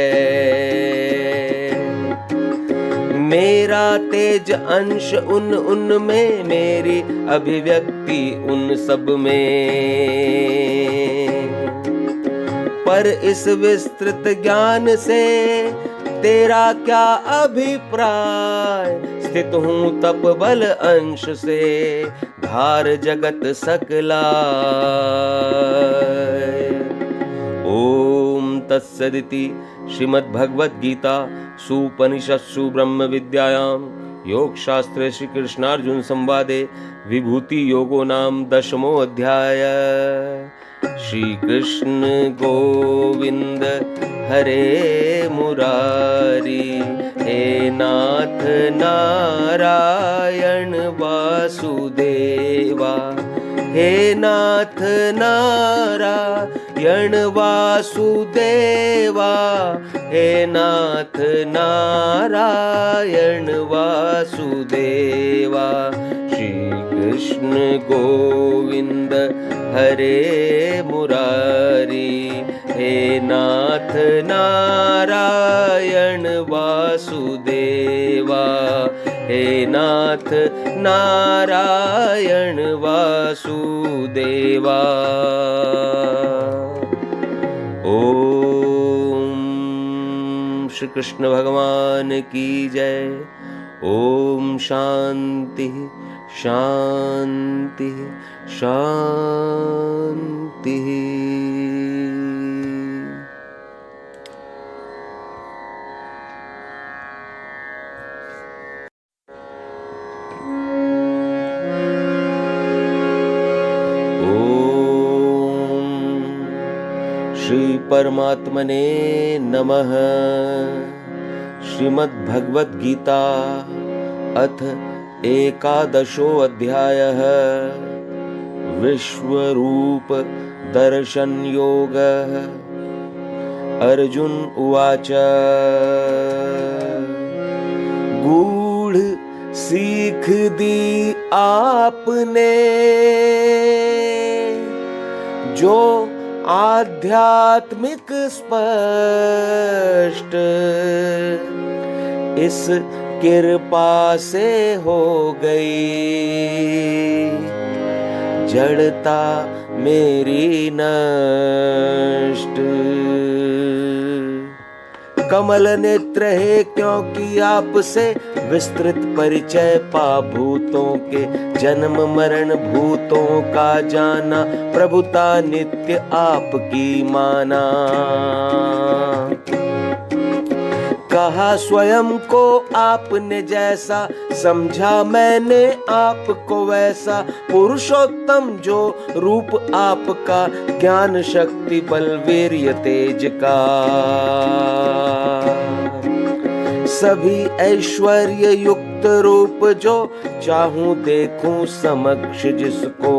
मेरा तेज अंश उन उनमें, मेरी अभिव्यक्ति उन सब में। पर इस विस्तृत ज्ञान से तेरा क्या अभिप्राय, स्थित हूँ तप बल अंश से, धार जगत सकला। ओम तत्सदिति श्रीमद्भगवद्गीता सुपनिषत्सु ब्रह्म विद्यायां योग शास्त्रे श्री कृष्णार्जुन संवादे विभूति योगो नाम 10मो अध्याय। श्री कृष्ण गोविंद हरे मुरारी, हे नाथ नारायण वासुदेवा, हे नाथ नारायण वासुदेवा, हे नाथ नारायण वासुदेवा। श्री कृष्ण गोविंद हरे मुरारी, हे नाथ नारायण वासुदेवा, हे नाथ नारायण वासुदेवा। ओम श्री कृष्ण भगवान की जय। ओम शांति शांति शांति। श्री परमात्मने नमः। श्रीमद् भगवद गीता अथ 11 अध्यायः। विश्वरूप दर्शन योगः। अर्जुन उवाच, गूढ़ सीख दी आपने, जो आध्यात्मिक स्पष्ट, इस कृपा से हो गई जड़ता मेरी नष्ट। कमल नेत्र है क्योंकि आपसे विस्तृत परिचय पा, भूतों के जन्म मरण भूतों का जाना, प्रभुता नित्य आपकी माना। कहा स्वयं को आपने जैसा, समझा मैंने आपको वैसा, पुरुषोत्तम जो रूप आपका, ज्ञान शक्ति बल वीर्य तेज का। सभी ऐश्वर्य युक्त रूप जो, चाहूं देखूं समक्ष जिसको।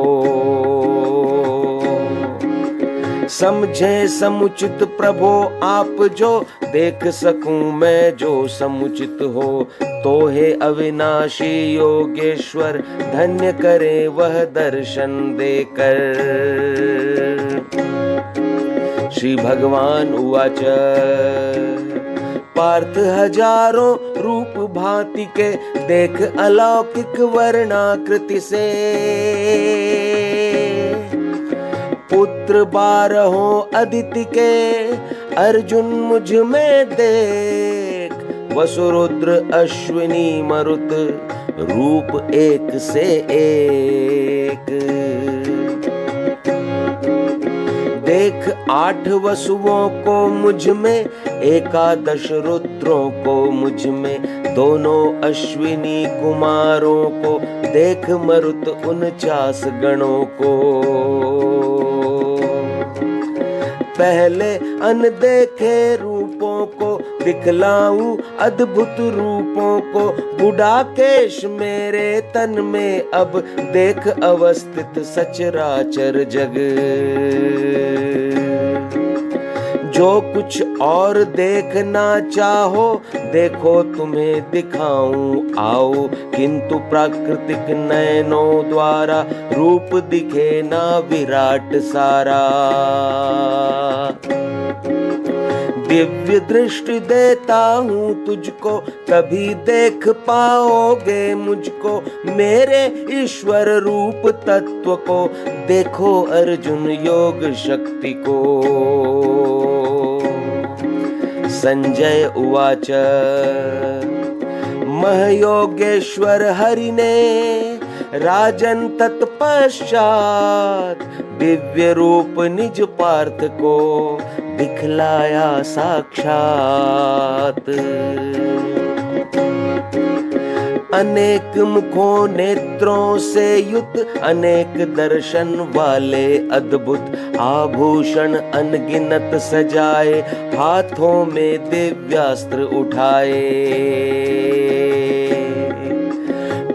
समझे समुचित प्रभो आप जो, देख सकूं मैं जो समुचित हो। तो हे अविनाशी योगेश्वर, धन्य करे वह दर्शन देकर। श्री भगवान उवाच, पार्थ हजारों रूप भांति के, देख अलौकिक वर्णाकृति से। पुत्र 12 अदिति के, अर्जुन मुझ में देख। वसुरुद्र अश्विनी मरुत, रूप एक से एक। देख 8 वसुओं को मुझ में, 11 रुद्रों को मुझ में, दोनों अश्विनी कुमारों को। देख मरुत 49 गणों को। पहले अनदेखे रूपों को, दिखलाऊं अद्भुत रूपों को। बुढ़ाकेश मेरे तन में, अब देख अवस्थित सचराचर जग। जो कुछ और देखना चाहो, देखो तुम्हें दिखाऊं आओ। किंतु प्राकृतिक नयनों द्वारा, रूप दिखे ना विराट सारा। दिव्य दृष्टि देता हूँ तुझको, तभी देख पाओगे मुझको। मेरे ईश्वर रूप तत्व को, देखो अर्जुन योग शक्ति को। संजय उवाच, महयोगेश्वर हरि ने राजन तत्पश्चात दिव्य रूप निज पार्थ को दिखलाया साक्षात। अनेक मुखों नेत्रों से युक्त, अनेक दर्शन वाले अद्भुत आभूषण अनगिनत सजाए, हाथों में दिव्यास्त्र उठाए।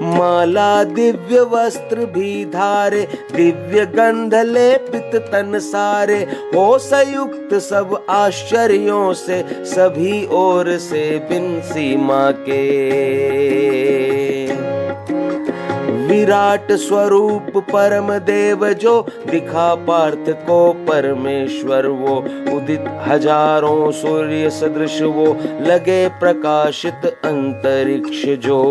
माला दिव्य वस्त्र भी धारे, दिव्य गंध लेपित तन सारे, हो संयुक्त सब आश्चर्यों से, सभी ओर से बिन सीमा के। विराट स्वरूप परम देव जो, दिखा पार्थ को परमेश्वर वो, उदित हजारों सूर्य सदृश वो, लगे प्रकाशित अंतरिक्ष जो।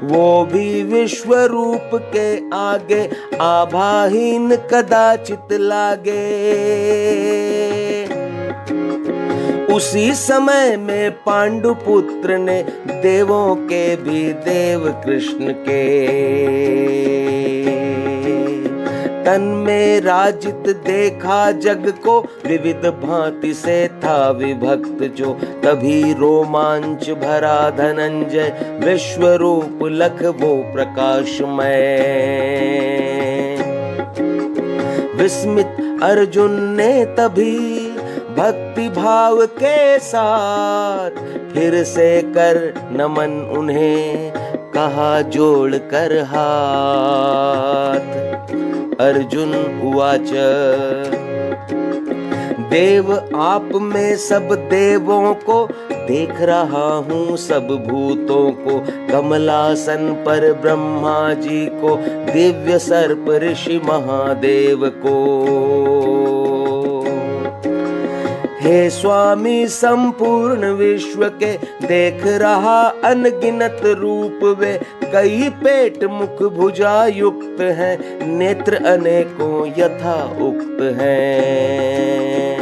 वो भी विश्व रूप के आगे, आभाहीन कदाचित लागे। उसी समय में पांडुपुत्र ने, देवों के भी देव कृष्ण के, तन में राजित देखा जग को, विविध भांति से था विभक्त जो। तभी रोमांच भरा धनंजय, विश्व रूप लख वो प्रकाशमय। विस्मित अर्जुन ने तभी भक्ति भाव के साथ, फिर से कर नमन उन्हें कहा जोड़ कर हाथ। अर्जुन उवाच देव आप में सब देवों को, देख रहा हूँ सब भूतों को, कमलासन पर ब्रह्मा जी को, दिव्य सर्प ऋषि महादेव को। हे स्वामी संपूर्ण विश्व के, देख रहा अनगिनत रूप वे, कई पेट मुख भुजा युक्त हैं, नेत्र अनेकों यथा उक्त हैं।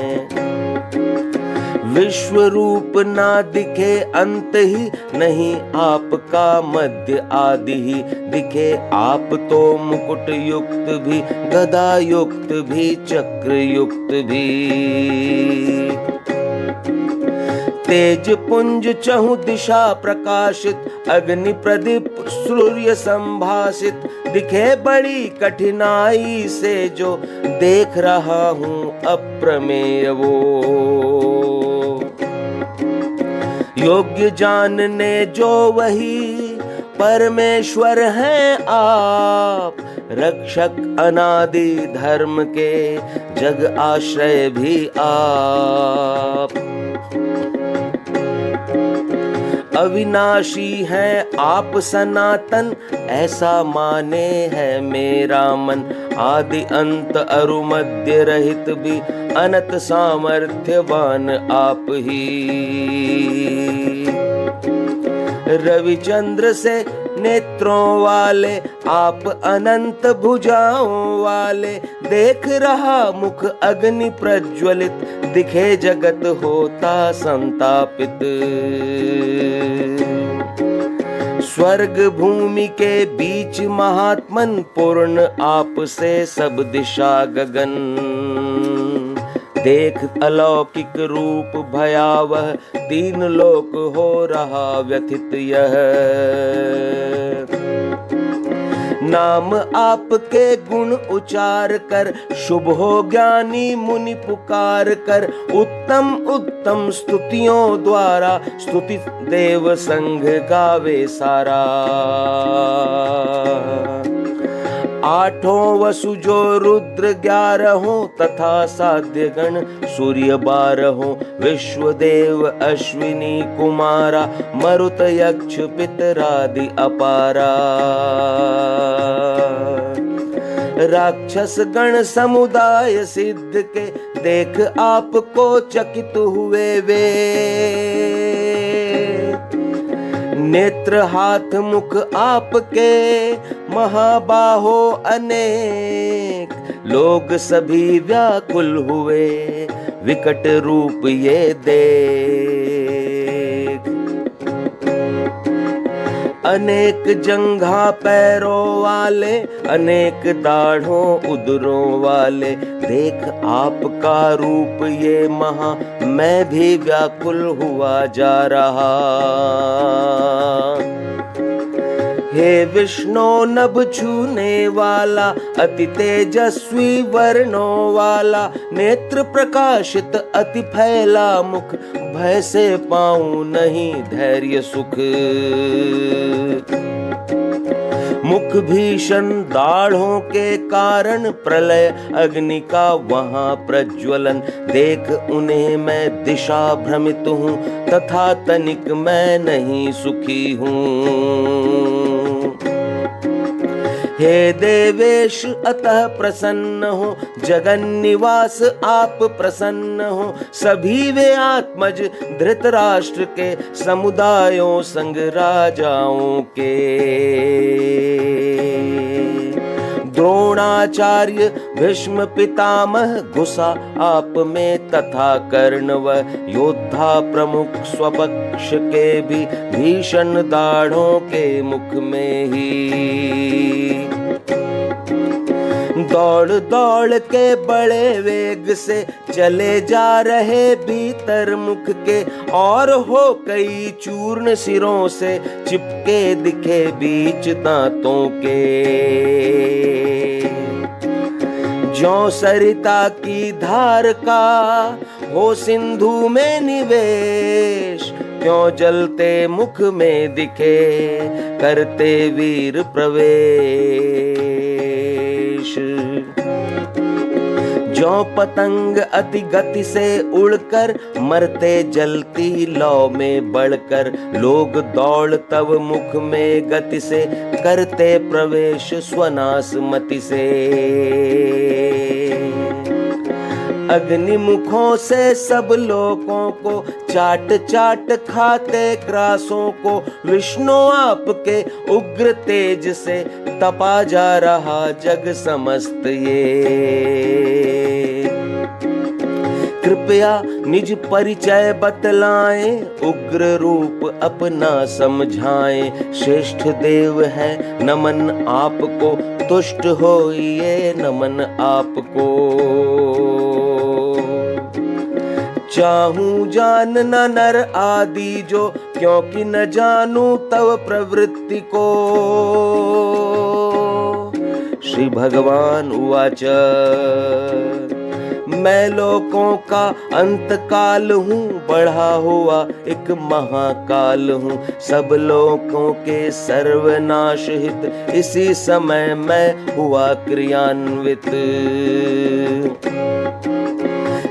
विश्व रूप ना दिखे अंत ही, नहीं आपका मध्य आदि ही, दिखे आप तो मुकुट युक्त भी, गदा युक्त भी, चक्र युक्त भी। तेज पुंज चहु दिशा प्रकाशित, अग्नि प्रदीप सूर्य संभासित, दिखे बड़ी कठिनाई से जो, देख रहा हूँ अप्रमेय वो। योग्य जानने जो वही, परमेश्वर हैं आप, रक्षक अनादि धर्म के, जग आश्रय भी आप। अविनाशी हैं आप सनातन, ऐसा माने है मेरा मन, आदि अंत अरु मध्य रहित भी, अनंत सामर्थ्यवान आप ही। रविचंद्र से नेत्रों वाले, आप अनंत भुजाओं वाले, देख रहा मुख अग्नि प्रज्वलित, दिखे जगत होता संतापित। स्वर्ग भूमि के बीच महात्मन, पूर्ण आप से सब दिशा गगन, देख अलौकिक रूप भयावह, तीन लोक हो रहा व्यथित यह। नाम आपके गुण उचार कर, शुभ हो ज्ञानी मुनि पुकार कर, उत्तम उत्तम स्तुतियों द्वारा, स्तुति देव संग गावे सारा। आठों वसु जो रुद्र 11 तथा साध्य गण सूर्य 12, विश्वदेव अश्विनी कुमारा, मरुत यक्ष पितरादि अपारा। राक्षस गण समुदाय सिद्ध के, देख आपको चकित हुए वे। नेत्र हाथ मुख आपके, महाबाहो अनेक, लोग सभी व्याकुल हुए, विकट रूप ये देख। अनेक जंघा पैरों वाले, अनेक दाढ़ों उदरों वाले, देख आपका रूप ये महा, मैं भी व्याकुल हुआ जा रहा। हे विष्णु नभ छूने वाला, अति तेजस्वी वर्णों वाला, नेत्र प्रकाशित अति फैला मुख, भय से पाऊं नहीं धैर्य सुख। मुख भीषण दाढ़ों के कारण, प्रलय अग्नि का वहां प्रज्वलन, देख उन्हें मैं दिशा भ्रमित हूँ, तथा तनिक मैं नहीं सुखी हूँ। हे देवेश अतः प्रसन्न हो, जगन निवास आप प्रसन्न हो, सभी वे आत्मज धृतराष्ट्र के, समुदायों संग राजाओं के। द्रोणाचार्य भीष्म पितामह घुसा आप में, तथा कर्ण व योद्धा प्रमुख स्वपक्ष के भी, भीषण दाढ़ों के मुख में ही। दौड़ दौड़ के बड़े वेग से चले जा रहे भीतर मुख के, और हो कई चूर्ण सिरों से चिपके दिखे बीच दांतों के। ज्यों सरिता की धार का हो सिंधु में निवेश, क्यों जलते मुख में दिखे करते वीर प्रवेश। ज्यों पतंग अति गति से उड़कर, मरते जलती लौ में बढ़कर, लोग दौड़ तब मुख में गति से, करते प्रवेश स्वनाश मति से। अग्निमुखों से सब लोगों को चाट चाट खाते ग्रासों को, विष्णु आपके उग्र तेज से तपा जा रहा जग समस्त ये। कृपया निज परिचय बतलाएं, उग्र रूप अपना समझाएं, श्रेष्ठ देव है नमन आपको, तुष्ट होइए नमन आपको। चाहूं जानना नर आदि जो, क्योंकि न जानूं तव प्रवृत्ति को। श्री भगवान उवाच मैं लोकों का अंत काल हूँ, बढ़ा हुआ एक महाकाल हूँ, सब लोकों के सर्वनाश हित, इसी समय मैं हुआ क्रियान्वित।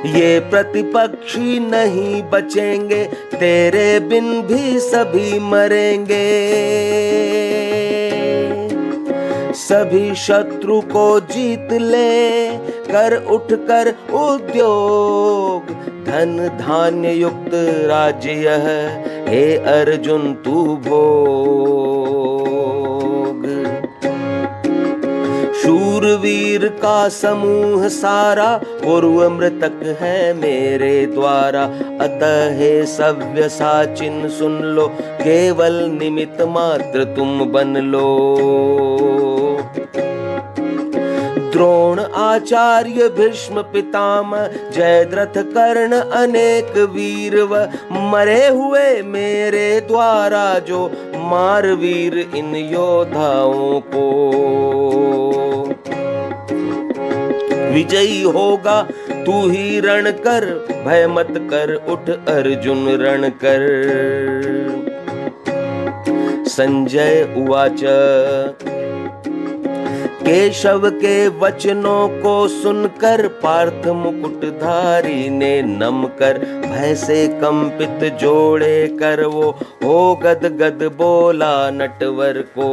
ये प्रतिपक्षी नहीं बचेंगे, तेरे बिन भी सभी मरेंगे। सभी शत्रु को जीत ले, कर उठकर उद्योग, धन धान्य युक्त राज्य है, हे अर्जुन तू भोग। शूरवीर का समूह सारा, पूर्व मृतक है मेरे द्वारा, अतः हे सव्यसाचिन सुन लो, केवल निमित्त मात्र तुम बन लो। द्रोण आचार्य भीष्म पितामह, जयद्रथ कर्ण अनेक वीर व, मरे हुए मेरे द्वारा जो, मार वीर इन योद्धाओं को। विजयी होगा तू ही रण कर, भय मत कर उठ अर्जुन रण कर। संजय उवाच केशव के वचनों को सुनकर, पार्थ मुकुटधारी ने नम कर, भय से कंपित जोड़े कर वो, हो गद गद बोला नटवर को।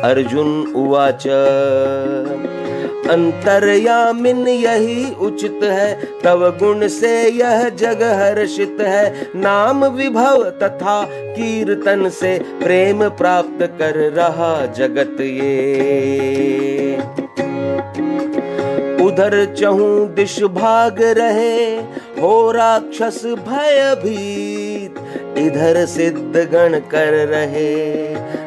अर्जुन उवाच अंतर्यामिन यही उचित है, तव गुण से यह जग हर्षित है, नाम विभव तथा कीर्तन से, प्रेम प्राप्त कर रहा जगत ये। उधर चहूं दिश भाग रहे, हो राक्षस भयभीत, इधर सिद्ध गण कर रहे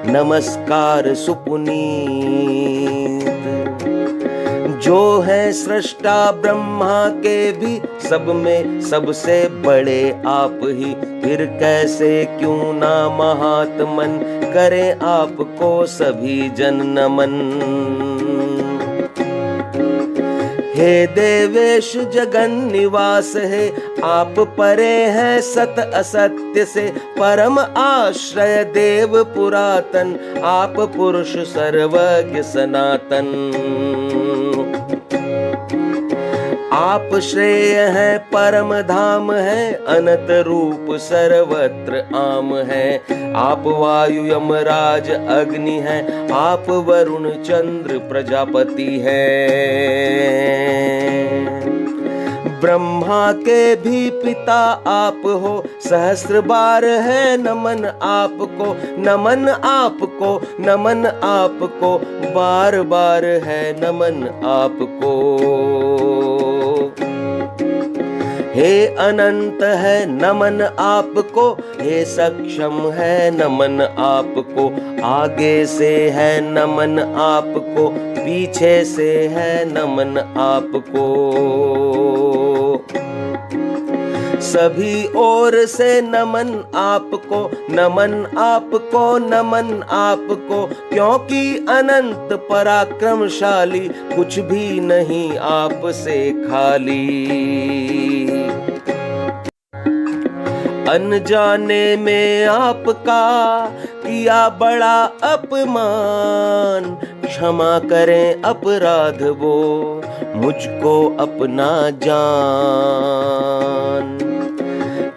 नमस्कार सुपुनीत। जो है सृष्टा ब्रह्मा के भी सब में सबसे बड़े आप ही, फिर कैसे क्यों ना महात्मन करें आपको सभी जन नमन। हे देवेश जगन निवास है, आप परे हैं सत असत्य से, परम आश्रय देव पुरातन, आप पुरुष सर्वज्ञ सनातन। आप श्रेय है परम धाम है, अनंत रूप सर्वत्र आम है। आप वायु यमराज अग्नि है, आप वरुण चंद्र प्रजापति है। ब्रह्मा के भी पिता आप हो, सहस्र बार है नमन आपको, नमन आपको, नमन आपको, बार बार है नमन आपको। हे अनंत है नमन आपको, हे सक्षम है नमन आपको, आगे से है नमन आपको, पीछे से है नमन आपको। सभी ओर से नमन आपको, नमन आपको, नमन आपको, क्योंकि अनंत पराक्रमशाली, कुछ भी नहीं आपसे खाली। अनजाने में आपका किया बड़ा अपमान, क्षमा करें अपराध वो मुझको अपना जान।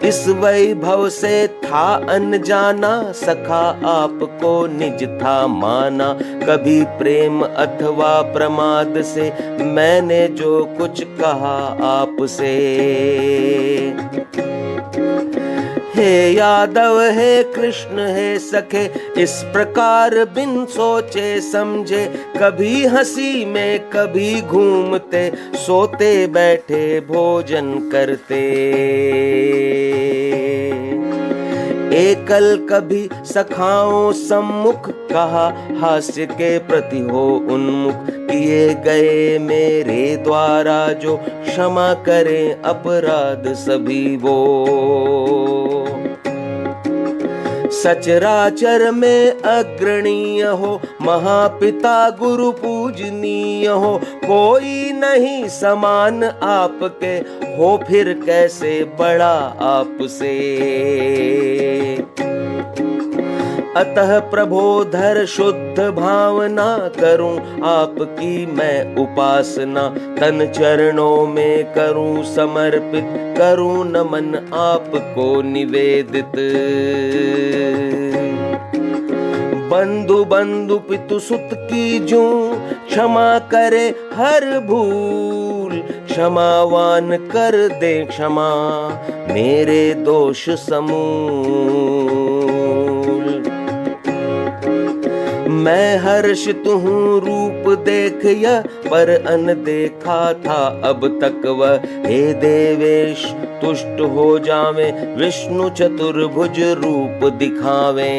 इस वैभव से था अनजाना, सखा आपको निज था माना, कभी प्रेम अथवा प्रमाद से मैंने जो कुछ कहा आपसे। हे यादव हे कृष्ण हे सखे, इस प्रकार बिन सोचे समझे, कभी हंसी में कभी घूमते, सोते बैठे भोजन करते। एकल कभी सखाओं सम्मुख, कहा हास्य के प्रति हो उन्मुख, किए गए मेरे द्वारा जो क्षमा करें अपराध सभी वो। सचराचर में अग्रणीय हो, महापिता गुरु पूजनीय हो, कोई नहीं समान आपके, हो फिर कैसे बड़ा आपसे। अतः प्रबोधर शुद्ध भावना, करूं आपकी मैं उपासना, तन चरणों में करूं समर्पित, करूं नमन आपको निवेदित। बंधु बंधु पितु सुत की जूं, क्षमा करे हर भूल, क्षमावान कर दे क्षमा मेरे दोष समूल। मैं हर्षित हूँ रूप देख यह, पर अनदेखा था अब तक वह। हे देवेश तुष्ट हो जावे, विष्णु चतुर्भुज रूप दिखावे।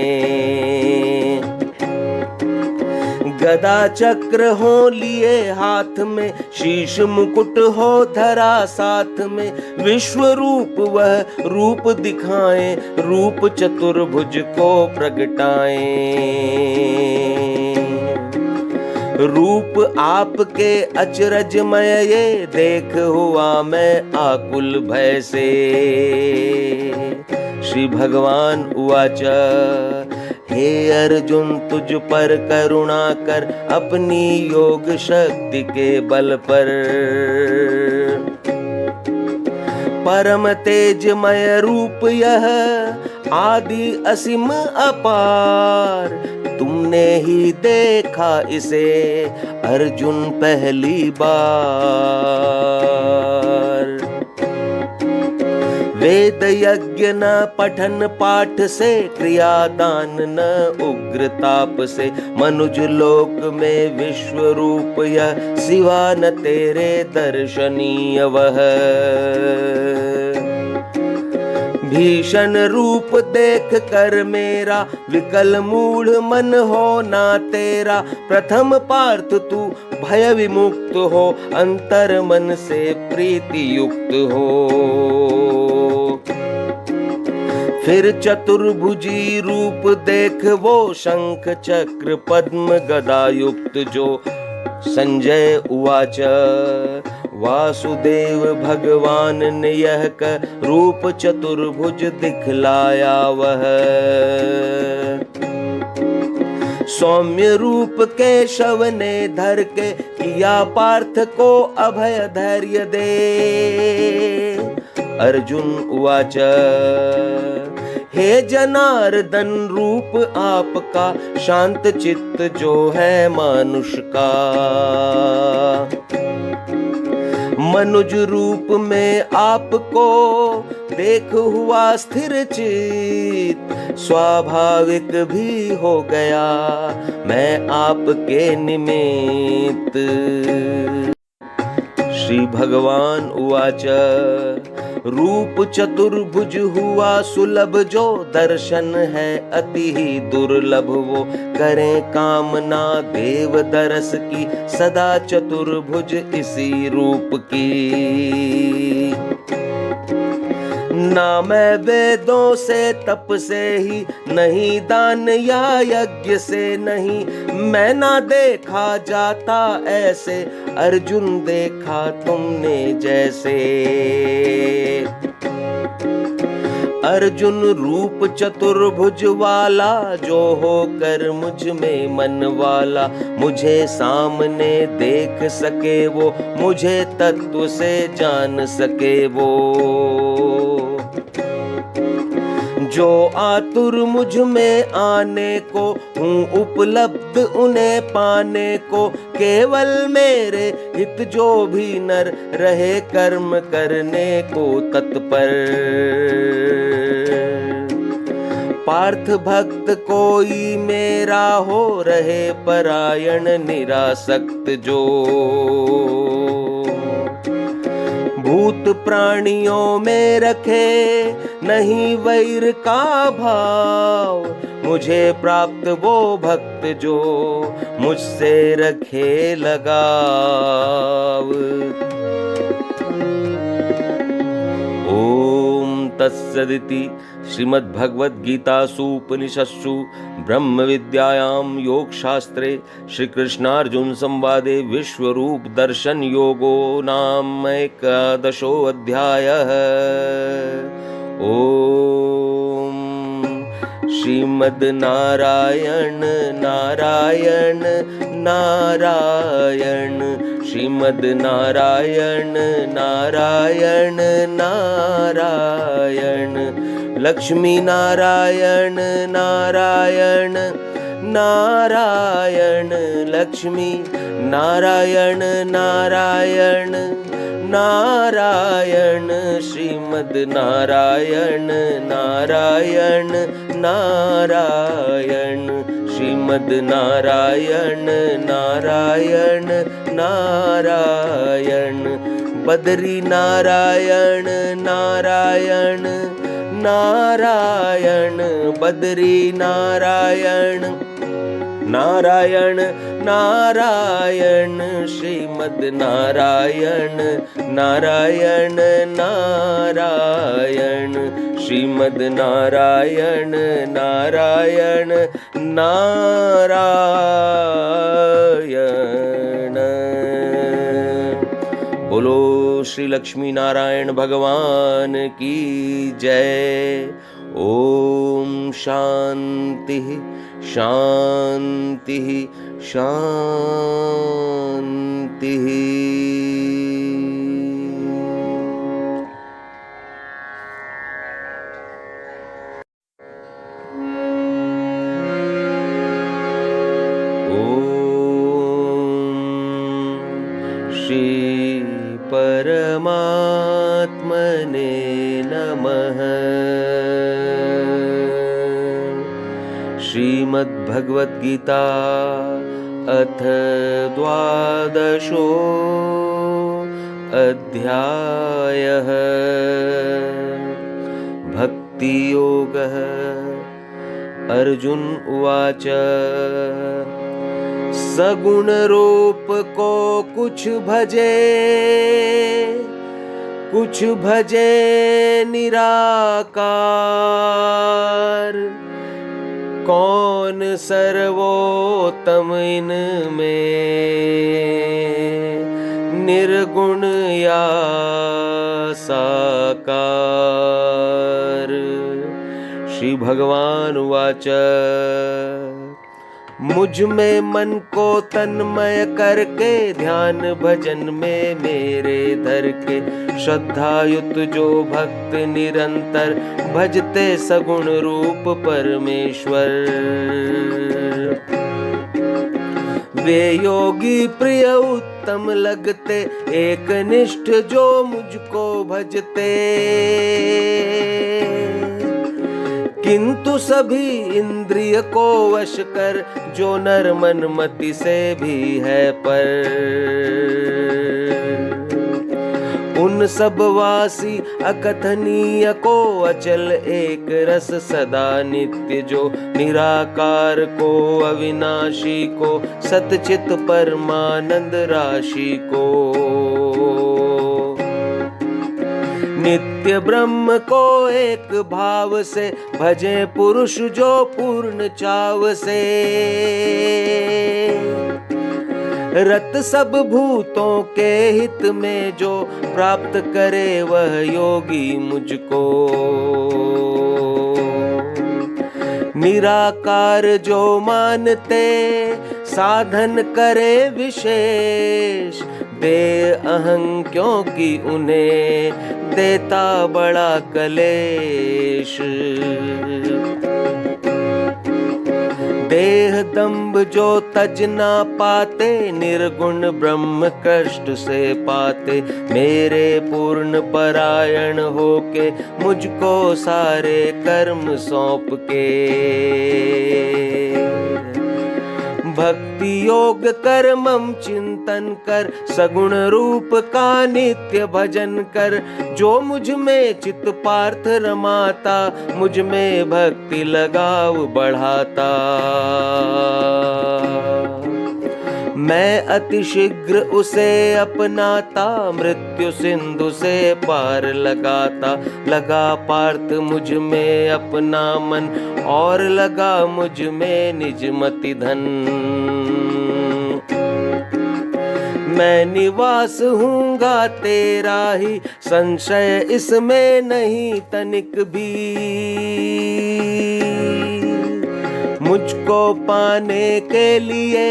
गदा चक्र हो लिए हाथ में, शीश मुकुट हो धरा साथ में, विश्व रूप वह रूप दिखाएं, रूप चतुर्भुज को प्रगटाएं। रूप आपके अचरजमय ये, देख हुआ मैं आकुल भय से। श्री भगवान उवाच, हे अर्जुन तुझ पर करुणा कर, अपनी योग शक्ति के बल पर। परम तेजमय रूप यह, आदि असीम अपार, तुमने ही देखा इसे अर्जुन पहली बार। वेद यज्ञ न पठन पाठ से, क्रियादान न उग्र ताप से, मनुज लोक में विश्व रूप यह, सिवा न तेरे दर्शनीय वह। भीषण रूप देख कर मेरा विकल मूढ़ मन हो ना तेरा। प्रथम पार्थ तू भय विमुक्त हो, अंतर मन से प्रीति युक्त हो। फिर चतुर्भुजी रूप देख वो शंख चक्र पद्म गदा युक्त जो। संजय उवाच वासुदेव भगवान ने यह कर रूप चतुर्भुज दिखलाया वह। सौम्य रूप केशव ने धर के किया पार्थ को अभय धैर्य दे। अर्जुन उवाच हे जनार्दन रूप आपका शांत चित्त जो है मानुष का। मनुज रूप में आपको देख हुआ स्थिर चित। स्वाभाविक भी हो गया मैं आपके निमित्त। श्री भगवान उवाच रूप चतुर्भुज हुआ सुलभ जो। दर्शन है अति ही दुर्लभ वो। करें कामना देव दरस की सदा चतुर्भुज इसी रूप की। ना मैं वेदों से तप से ही नहीं, दान या यज्ञ से नहीं। मैं ना देखा जाता ऐसे, अर्जुन देखा तुमने जैसे। अर्जुन रूप चतुर्भुज वाला जो होकर मुझ में मन वाला। मुझे सामने देख सके वो, मुझे तत्व से जान सके वो। जो आतुर मुझ में आने को हूँ उपलब्ध उन्हें पाने को। केवल मेरे हित जो भी नर रहे कर्म करने को तत्पर। पार्थ भक्त कोई मेरा हो रहे परायण निरासक्त जो। भूत प्राणियों में रखे नहीं वैर का भाव। मुझे प्राप्त वो भक्त जो मुझसे रखे लगाव। ओम तत्सदिति श्रीमद्भगवद्गीतासु उपनिषत्सु ब्रह्म विद्यायां योगशास्त्रे श्रीकृष्णार्जुन संवादे विश्वरूप दर्शन योगो नाम एकादशो अध्यायः। ओम श्रीमद् नारायण नारायण नारायण श्रीमद् नारायण नारायण नारायण लक्ष्मी नारायण नारायण नारायण लक्ष्मी नारायण नारायण नारायण श्रीमद् नारायण नारायण नारायण श्रीमद् नारायण नारायण नारायण बद्री नारायण नारायण नारायण बद्री नारायण नारायण नारायण श्रीमद् नारायण नारायण नारायण श्रीमद् नारायण नारायण नारायण। बोलो श्री लक्ष्मी नारायण भगवान की जय। ओम शांति शांति शांति। श्री परमात्मने नमः। श्रीमद्भगवद्गीता अथ द्वादशो अध्यायः। भक्त भक्ति योगः। अर्जुन उवाच सगुण रूप को कुछ भजे निराकार। कौन सर्वोत्तम इनमें निर्गुण या साकार। श्री भगवान उवाच मुझ में मन को तन्मय करके ध्यान भजन में मेरे धर के। श्रद्धायुत जो भक्त निरंतर भजते सगुण रूप परमेश्वर। वे योगी प्रिय उत्तम लगते एक निष्ठ जो मुझको भजते। किंतु सभी इंद्रिय को वश कर जो नर मन मति से भी है पर। उन सब वासी अकथनीय को अचल एक रस सदा नित्य जो। निराकार को अविनाशी को सतचित परमानंद राशि को। नित्य ब्रह्म को एक भाव से भजे पुरुष जो पूर्ण चाव से। रत सब भूतों के हित में जो प्राप्त करे वह योगी मुझको। निराकार जो मानते साधन करे विशेष। दे अहं क्योंकि उन्हें देता बड़ा कलेश। देह दंभ जो तज ना पाते निर्गुण ब्रह्म कष्ट से पाते। मेरे पूर्ण परायण होके मुझको सारे कर्म सौंप के। भक्ति योग कर मम चिंतन कर सगुण रूप का नित्य भजन कर। जो मुझ में चित पार्थ रमाता मुझ में भक्ति लगाव बढ़ाता। मैं अति शीघ्र उसे अपनाता मृत्यु सिंधु से पार लगाता। लगा पार्थ मुझ में अपना मन और लगा मुझ में निज मति धन। मैं निवास हूँगा तेरा ही संशय इसमें नहीं तनिक भी। मुझको पाने के लिए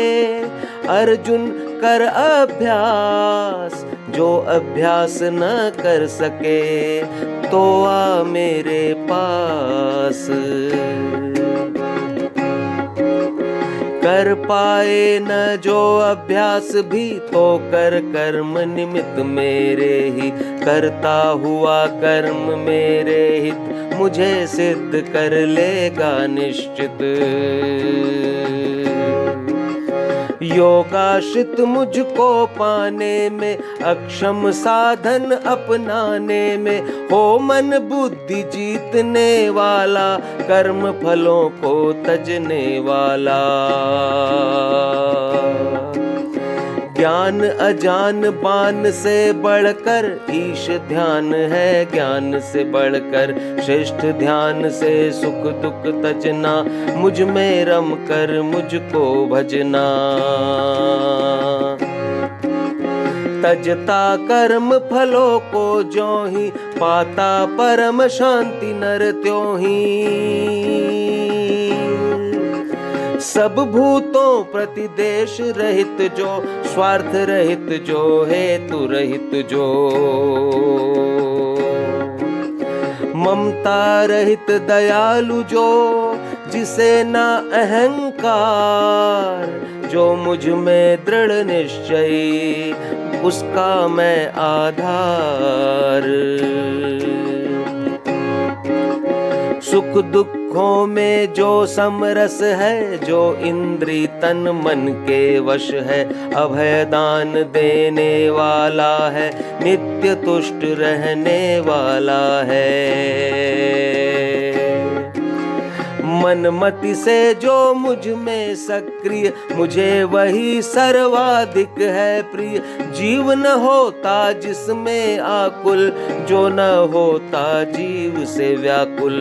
अर्जुन कर अभ्यास। जो अभ्यास न कर सके तो आ मेरे पास। कर पाए न जो अभ्यास भी तो कर कर्म निमित्त मेरे ही। करता हुआ कर्म मेरे हित मुझे सिद्ध कर लेगा निश्चित। योगाश्रित मुझको पाने में अक्षम साधन अपनाने में। हो मन बुद्धि जीतने वाला कर्म फलों को तजने वाला। ज्ञान अजान बान से बढ़कर ईश ध्यान है ज्ञान से बढ़कर। श्रेष्ठ ध्यान से सुख दुख तजना मुझ में रम कर मुझको भजना। तजता कर्म फलों को ज्यों ही पाता परम शांति नर त्यों ही। सब भूतों प्रति देश रहित जो स्वार्थ रहित जो हेतु रहित जो। ममता रहित दयालु जो जिसे ना अहंकार। जो मुझ में दृढ़ निश्चय उसका मैं आधार। सुख दुखों में जो समरस है जो इंद्री तन मन के वश है। अभय दान देने वाला है नित्य तुष्ट रहने वाला है। मन मति से जो मुझ में सक्रिय, मुझे वही सर्वाधिक है प्रिय। जीव न होता जिसमें आकुल, जो न होता जीव से व्याकुल।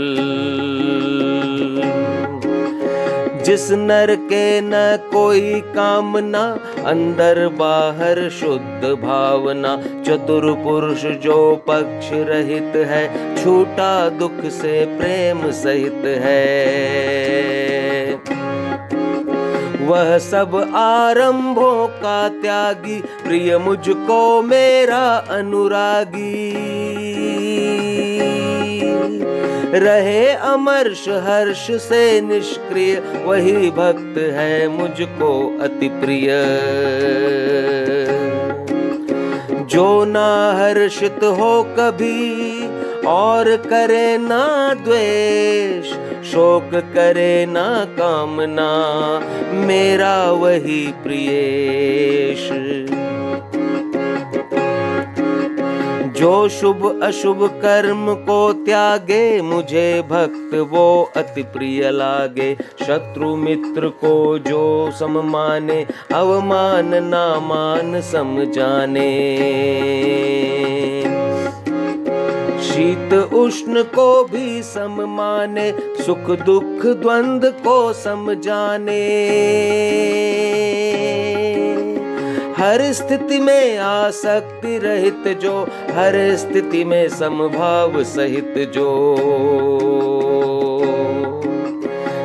जिस नर के न कोई कामना, अंदर बाहर शुद्ध भावना। चतुर पुरुष जो पक्ष रहित है, छूटा दुख से प्रेम सहित है। वह सब आरंभों का त्यागी, प्रिय मुझको मेरा अनुरागी। रहे अमर्ष हर्ष से निष्क्रिय, वही भक्त है मुझको अति प्रिय। जो ना हर्षित हो कभी, और करे ना द्वेष, शोक करे ना कामना, मेरा वही प्रियेश। जो शुभ अशुभ कर्म को त्यागे, मुझे भक्त वो अति प्रिय लागे। शत्रु मित्र को जो सम माने, अवमान ना मान सम जाने। शीत उष्ण को भी सम माने, सुख दुख द्वंद्व को सम जाने। हर स्थिति में आसक्ति रहित जो, हर स्थिति में समभाव सहित जो।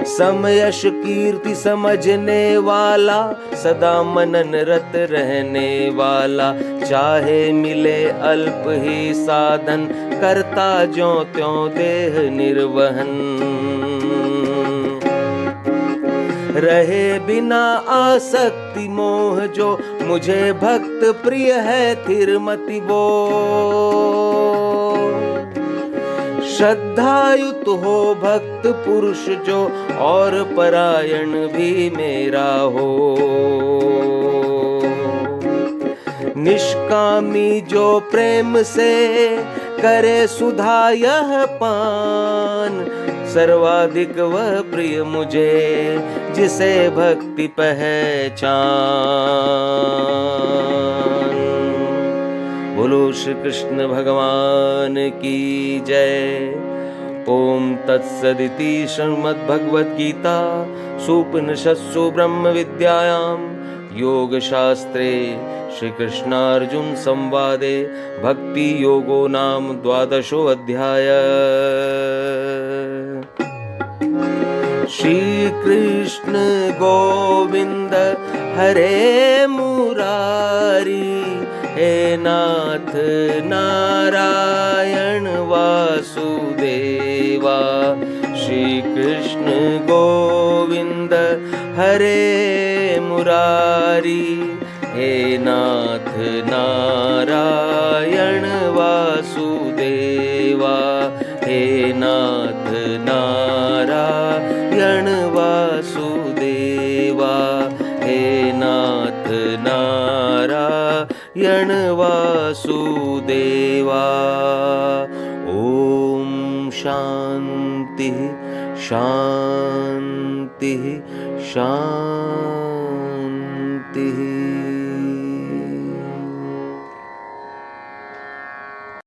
समयश कीर्ति समझने वाला, सदा मनन रत रहने वाला। चाहे मिले अल्प ही साधन, करता ज्यों त्यों देह निर्वहन। रहे बिना आसक्ति मोह जो, मुझे भक्त प्रिय है थिर मति वो। श्रद्धायुत हो भक्त पुरुष जो, और परायण भी मेरा हो। निष्कामी जो प्रेम से करे सुधा यह पान, सर्वाधिक वह प्रिय मुझे जिसे भक्ति पहचान। बोलो श्री कृष्ण भगवान की जय। ओम तत्सदिति श्रीमद्भगवद गीता सूपनिषत्सु ब्रह्म विद्यायां योग शास्त्रे श्री कृष्णार्जुन संवादे भक्ति योगो नाम 12 अध्याय। श्री कृष्ण गोविंद हरे मुरारी, हे नाथ नारायण वासुदेवा। श्री कृष्ण गोविंद हरे मुरारी, हे नाथ नारायण वासुदेवा। हे नाथ नारायण वासुदेवा। हे नाथ नारायण वासुदेवा। ओम शांति शांति शांति।